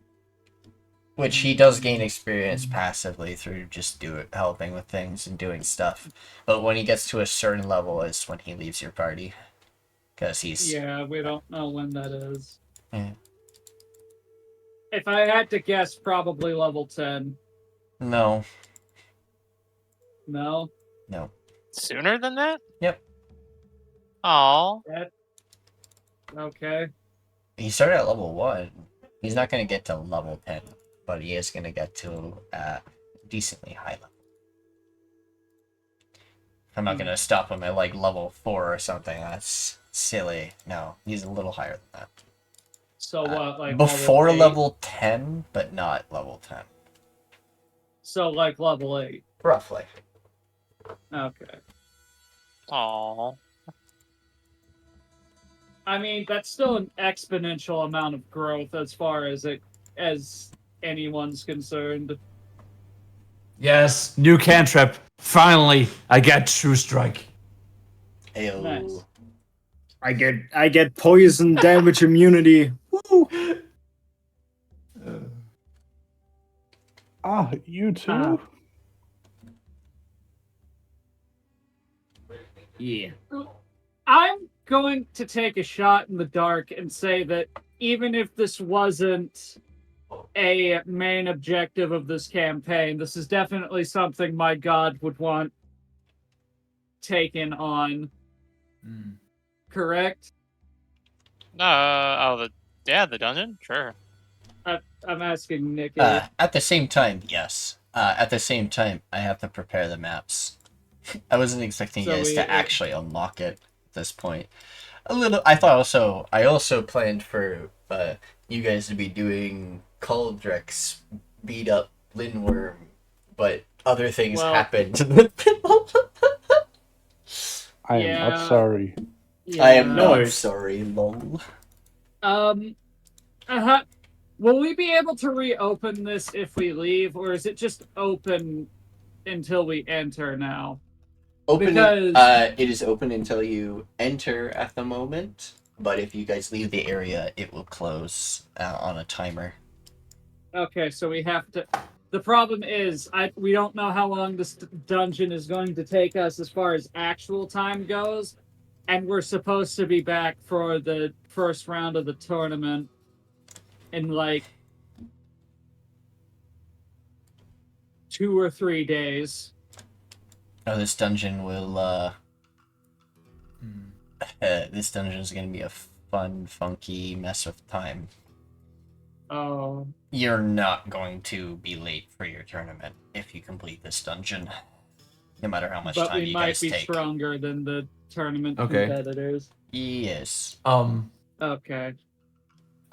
Which he does gain experience passively through just helping with things and doing stuff. But when he gets to a certain level is when he leaves your party. Because he's... Yeah, we don't know when that is. Yeah. If I had to guess, probably level 10. No. No? No. Sooner than that? Yep. Aw. Okay. He started at level 1. He's not going to get to level 10. But he is going to get to decently high level. I'm not going to stop him at like level 4 or something. That's silly. No, he's a little higher than that. So what, like Before level 8? level 10, but not level 10. So like level 8. Roughly. Okay. Aw. I mean, that's still an exponential amount of growth as far as anyone's concerned. Yes, new cantrip. Finally, I get True Strike. Ayo. Nice. I get poison damage immunity. Woo! You too? Yeah. I'm going to take a shot in the dark and say that even if this wasn't a main objective of this campaign, this is definitely something my god would want taken on. Correct? The dungeon? Sure. I'm asking Nikki. At the same time, yes. At the same time, I have to prepare the maps. I wasn't expecting you guys to actually unlock it at this point. I also planned for you guys to be doing Cauldrex beat up Lindworm, but other things happened. I am not sorry. Yeah. I am not sorry, lol. Will we be able to reopen this if we leave, or is it just open until we enter now? It is open until you enter at the moment, but if you guys leave the area, it will close on a timer. Okay, so we have to. The problem is, we don't know how long this dungeon is going to take us as far as actual time goes, and we're supposed to be back for the first round of the tournament in like 2 or 3 days. Oh, this dungeon will. This dungeon is going to be a fun, funky mess of time. Oh. You're not going to be late for your tournament if you complete this dungeon. No matter how much time you guys take. But we might be stronger than the tournament competitors. Yes. Okay.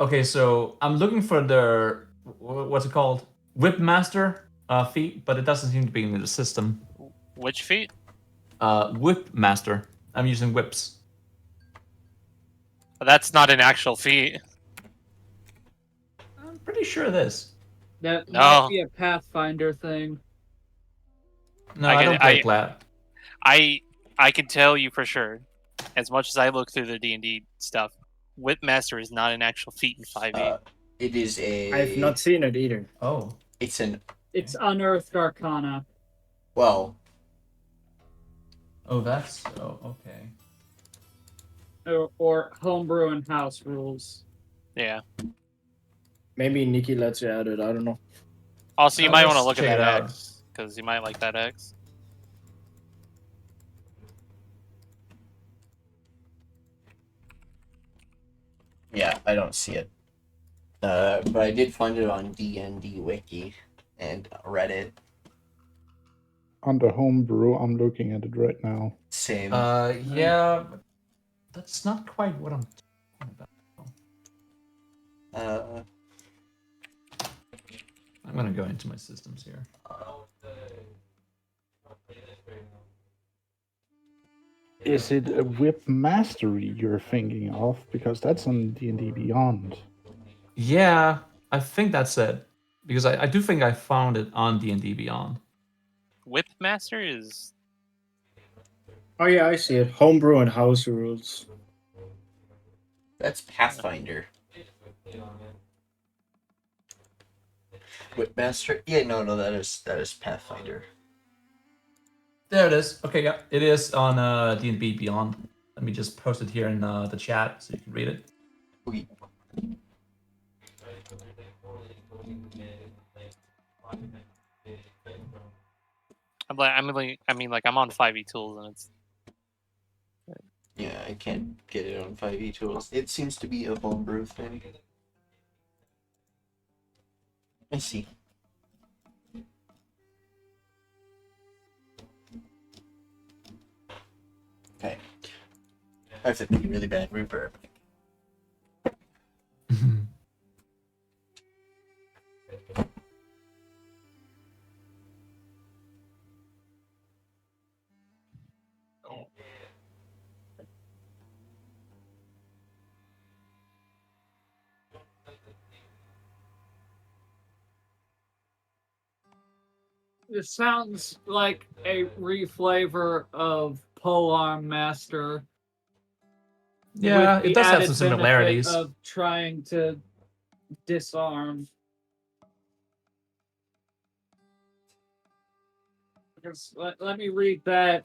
Okay, so I'm looking for the what's it called? Whipmaster feat, but it doesn't seem to be in the system. Which feat? Whipmaster. I'm using whips. That's not an actual feat. I'm pretty sure it is. That might be a Pathfinder thing. No, I don't play Plat. I can tell you for sure, as much as I look through the D&D stuff, Whipmaster is not an actual feat in 5e. It is a... I've not seen it either. Oh. It's Unearthed Arcana. Well... Oh, that's... Oh, okay. Or homebrew and house rules. Yeah. Maybe Nikki lets you add it, I don't know. Also, you might want to look at that out. X, because you might like that X. Yeah, I don't see it. But I did find it on D&D Wiki and Reddit. Under homebrew, I'm looking at it right now. Same. Yeah, but that's not quite what I'm talking about. I'm gonna go into my systems here. Is it a whip mastery you're thinking of? Because that's on D&D Beyond. Yeah, I think that's it. Because I do think I found it on D&D Beyond. Whipmaster is... Oh yeah, I see it. Homebrew and house rules. That's Pathfinder. Whipmaster? Yeah, no, that is Pathfinder. There it is. Okay, yeah, it is on D&D Beyond. Let me just post it here in the chat so you can read it. Okay. I'm on 5e tools and it's... Yeah, I can't get it on 5e tools. It seems to be a homebrew thing. I see. Okay. I have to be really bad reverb. This sounds like a reflavor of Polearm Master. Yeah, it does have some added benefit similarities. of trying to disarm. Let me read that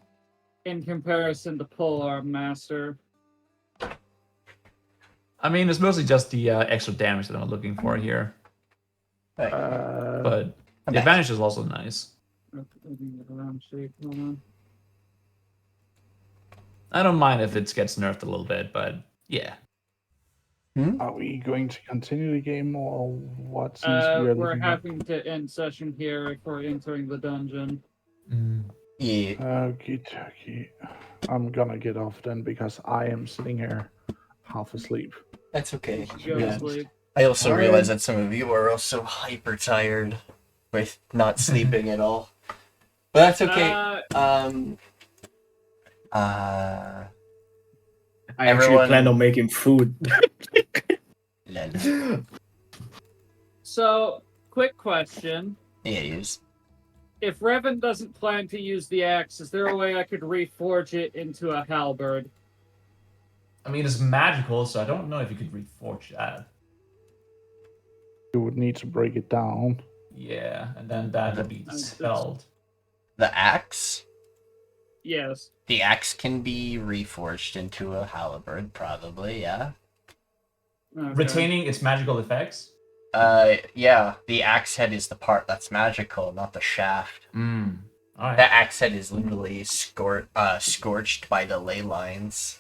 in comparison to Polearm Master. I mean, it's mostly just the extra damage that I'm looking for here. Right. But the advantage is also nice. Around shape. Hold on. I don't mind if it gets nerfed a little bit, but yeah. Are we going to continue the game or what? Since we are We're looking having to end session here if we're entering the dungeon. Yeah. Okie dokie. I'm gonna get off then because I am sitting here half asleep. That's okay. Go to sleep. I also Alright. realize that some of you are also hyper tired with not sleeping at all. But that's okay. I actually Everyone- plan on making food. So, quick question. Yeah, use. If Revan doesn't plan to use the axe, is there a way I could reforge it into a halberd? I mean, it's magical, so I don't know if you could reforge that. You would need to break it down. Yeah, and then that would be held. The axe? Yes. The axe can be reforged into a halberd, probably, yeah. Okay. Retaining its magical effects? Yeah, the axe head is the part that's magical, not the shaft. Alright. The axe head is literally scorched by the ley lines.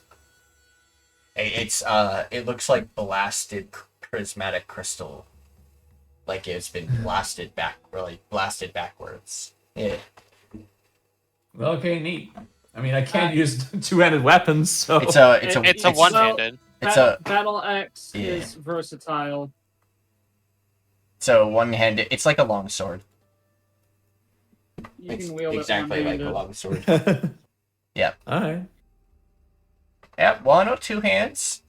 It looks like blasted prismatic crystal. Like it's been blasted backwards. Yeah. Well, okay, neat. I mean, I can't use two-handed weapons, so... It's a one-handed. Battle axe Yeah. is versatile. So one-handed. It's like a long sword. You It's can wield exactly it like one-handed. a long sword. Alright. Yeah, one or two hands.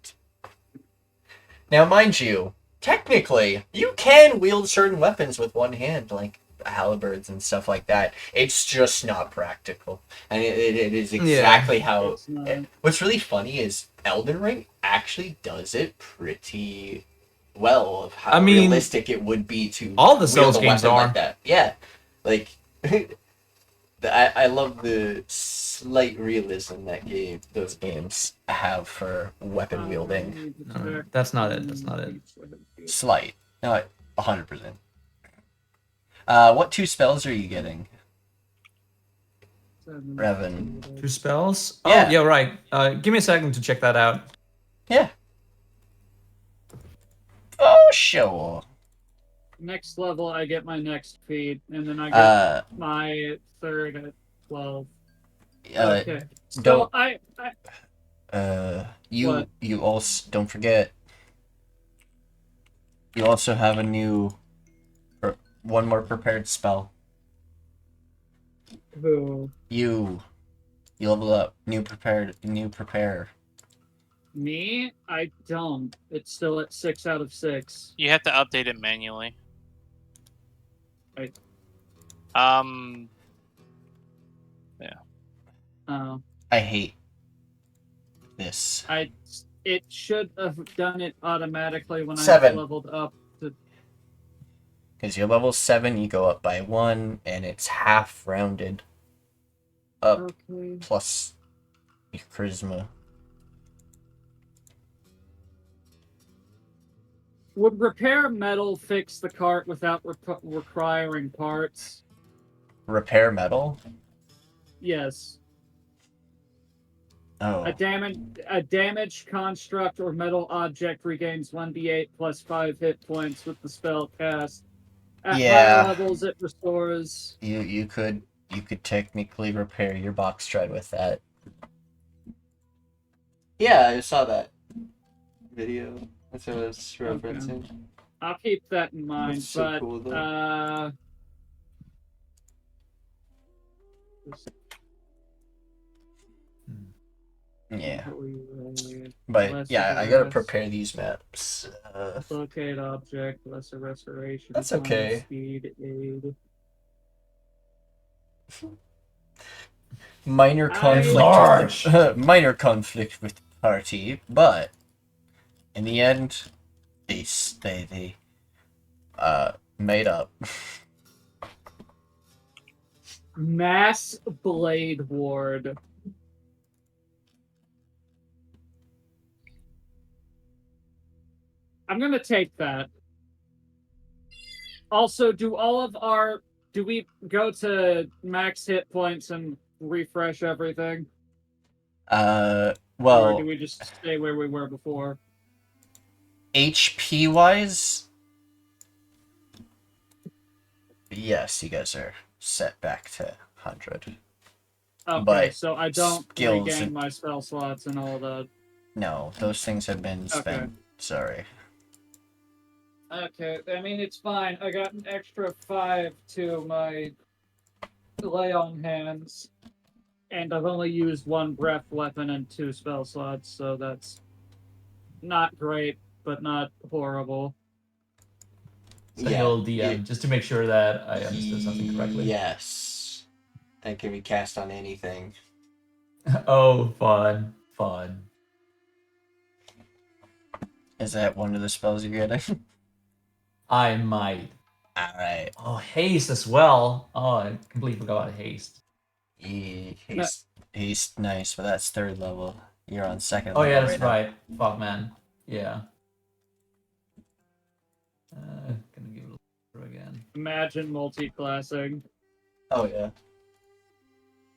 Now, mind you, technically, you can wield certain weapons with one hand, like halberds and stuff like that. It's just not practical, and it is exactly how. It's not. What's really funny is Elden Ring actually does it pretty well of how I mean, realistic it would be to all the wield Souls a games weapon are. like that. Yeah, like I love the slight realism that those games have for weapon wielding. No, that's not it, that's not it. Slight, not 100%. What two spells are you getting, Revan? Two spells? Yeah. Oh, yeah, right. Give me a second to check that out. Yeah. Oh, sure. Next level, I get my next feed, and then I get my third at 12. Okay. So don't- What? you also don't forget. You also have a new, one more prepared spell. Who? You level up. New prepare. Me? I don't. It's still at 6 out of 6. You have to update it manually. Right. Oh. I hate this. It should have done it automatically when 7. I leveled up. Because you're level 7, you go up by 1, and it's half rounded up Okay. plus your charisma. Would repair metal fix the cart without requiring parts? Repair metal? Yes. Oh. A damaged construct or metal object regains 1d8 plus 5 hit points with the spell cast. At Yeah. higher levels, it restores. You could technically repair your box tread with that. Yeah, I saw that video. That's what I was referencing. I'll keep that in mind, That's so but cool, though. Yeah, but yeah, I gotta prepare these maps. Locate object, lesser restoration. That's okay. Speed aid. Minor conflict. Minor conflict with the party, but in the end, they made up. Mass Blade Ward. I'm gonna take that. Also, do we go to max hit points and refresh everything? Or do Well, we just stay where we were before? HP wise, yes, you guys are set back to 100. Okay, But so I don't skills regain and- my spell slots and all that. No, those things have been spent. Okay. Sorry. Okay, I mean, it's fine. I got an extra 5 to my lay on hands. And I've only used 1 breath weapon and 2 spell slots, so that's not great, but not horrible. Sahil DM, just to make sure that I understood something correctly. Yes. That can be cast on anything. Oh, fun. Is that one of the spells you're getting? I might. Alright. Oh, haste as well. Oh, I completely forgot about haste. He's nice, but that's 3rd level. You're on 2nd Oh level yeah, that's now. right. Fuck, man. Yeah. Gonna give it a little again. Imagine multi-classing. Oh yeah.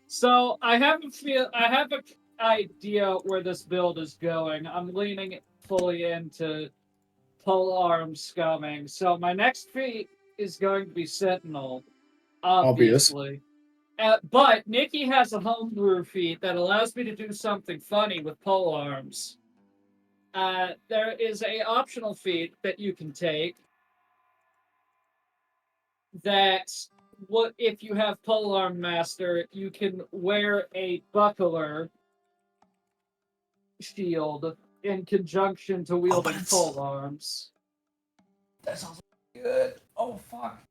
So I have an idea where this build is going. I'm leaning fully into polearm scumming. So my next feat is going to be Sentinel, obviously. But Nikki has a homebrew feat that allows me to do something funny with polearms. There is a optional feat that you can take that if you have polearm master, you can wear a buckler shield in conjunction to wielding polearms. That sounds good. Oh fuck.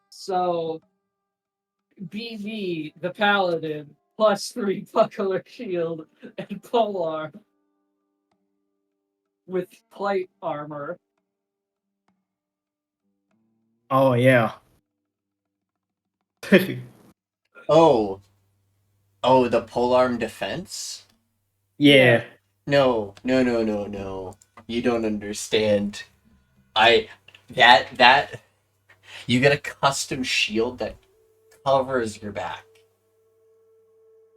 So BV the paladin +3 buckler shield and polearm with plate armor. Oh yeah. Oh, the polearm defense? Yeah. No. You don't understand. That you get a custom shield that covers your back.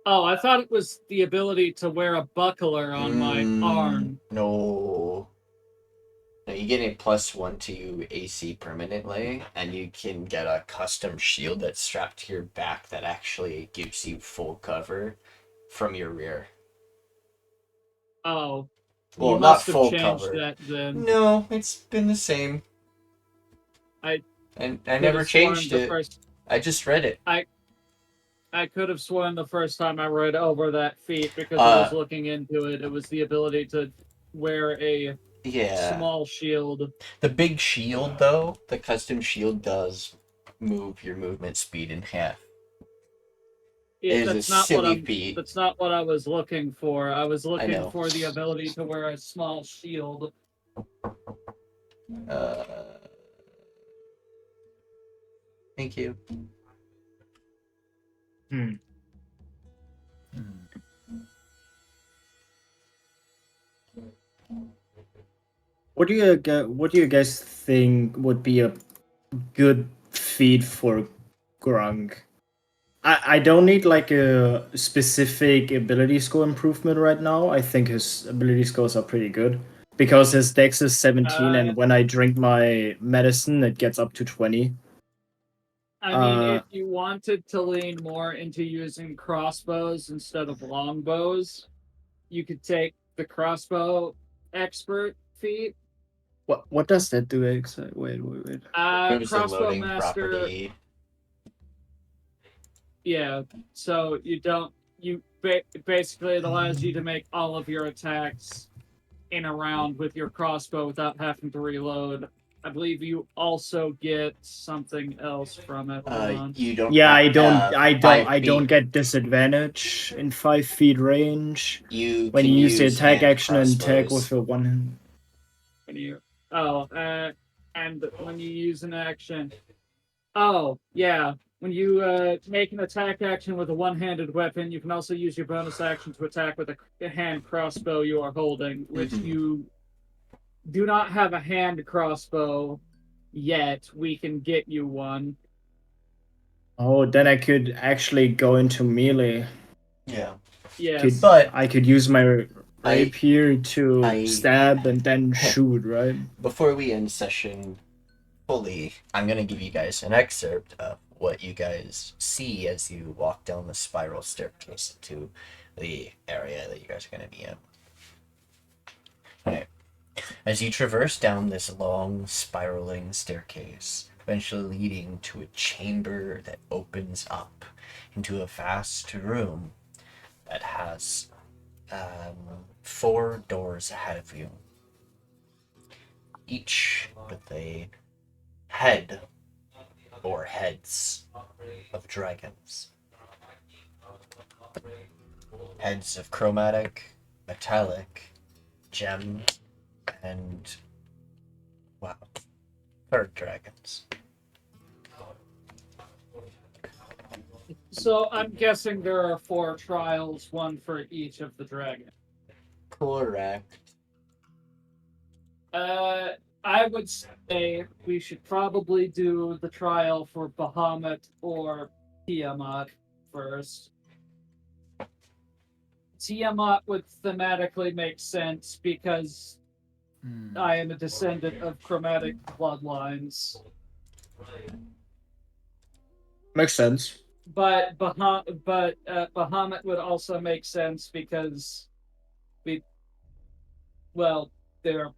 Oh, I thought it was the ability to wear a buckler on my arm. No, you get a +1 to AC permanently, and you can get a custom shield that's strapped to your back that actually gives you full cover from your rear. Oh. Well, you not must have full changed cover. that then. No, it's been the same. I never changed it. I just read it. I could have sworn the first time I read over that feat because I was looking into it. It was the ability to wear a small shield. The big shield, though, the custom shield does move your movement speed in half. It is a silly feat. That's not what I was looking for. I was looking for the ability to wear a small shield. Thank you. What do you guys think would be a good feat for Grunk? I don't need like a specific ability score improvement right now. I think his ability scores are pretty good because his dex is 17, and when I drink my medicine, it gets up to 20. I mean, if you wanted to lean more into using crossbows instead of longbows, you could take the crossbow expert feat. What does that do exactly? Wait. Crossbow master. Property. Yeah, so basically it allows you to make all of your attacks in a round with your crossbow without having to reload. I believe you also get something else from it. You don't. Yeah, I don't get disadvantage in 5 feet range. When you use the attack action and tag with a one hand. And when you use an action. Oh, yeah. When you make an attack action with a one-handed weapon, you can also use your bonus action to attack with a hand crossbow you are holding, which you do not have a hand crossbow yet. We can get you one. Oh, then I could actually go into melee. Yeah. Yes. But I could use my I- rapier to I- stab and then shoot, right? before we end session fully, I'm gonna give you guys an excerpt of what you guys see as you walk down the spiral staircase into the area that you guys are gonna be in. Okay. As you traverse down this long, spiraling staircase, eventually leading to a chamber that opens up into a vast room that has 4 doors ahead of you, each with a head or heads of dragons. Heads of chromatic, metallic, gem, and wow, 3rd dragons. So I'm guessing there are 4 trials, one for each of the dragons. Correct. I would say we should probably do the trial for Bahamut or Tiamat first. Tiamat would thematically make sense because I am a descendant of chromatic bloodlines. Makes sense. But Bahamut would also make sense because they're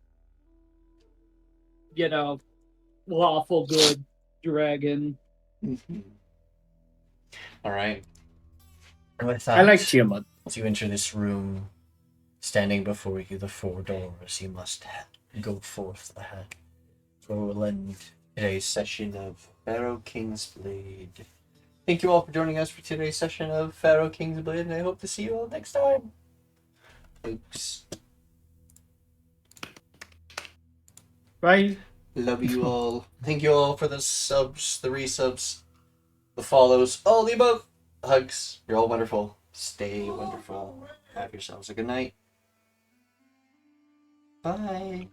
lawful good dragon. All right. And with that, I like Tiamat. as you enter this room, standing before you, the 4 doors, you must go forth ahead. We'll end today's session of Pharaoh King's Blade. Thank you all for joining us for today's session of Pharaoh King's Blade, and I hope to see you all next time. Thanks. Bye. Love you all. Thank you all for the subs, the resubs, the follows, all the above. Hugs. You're all wonderful. Stay wonderful. Have yourselves a good night. Bye.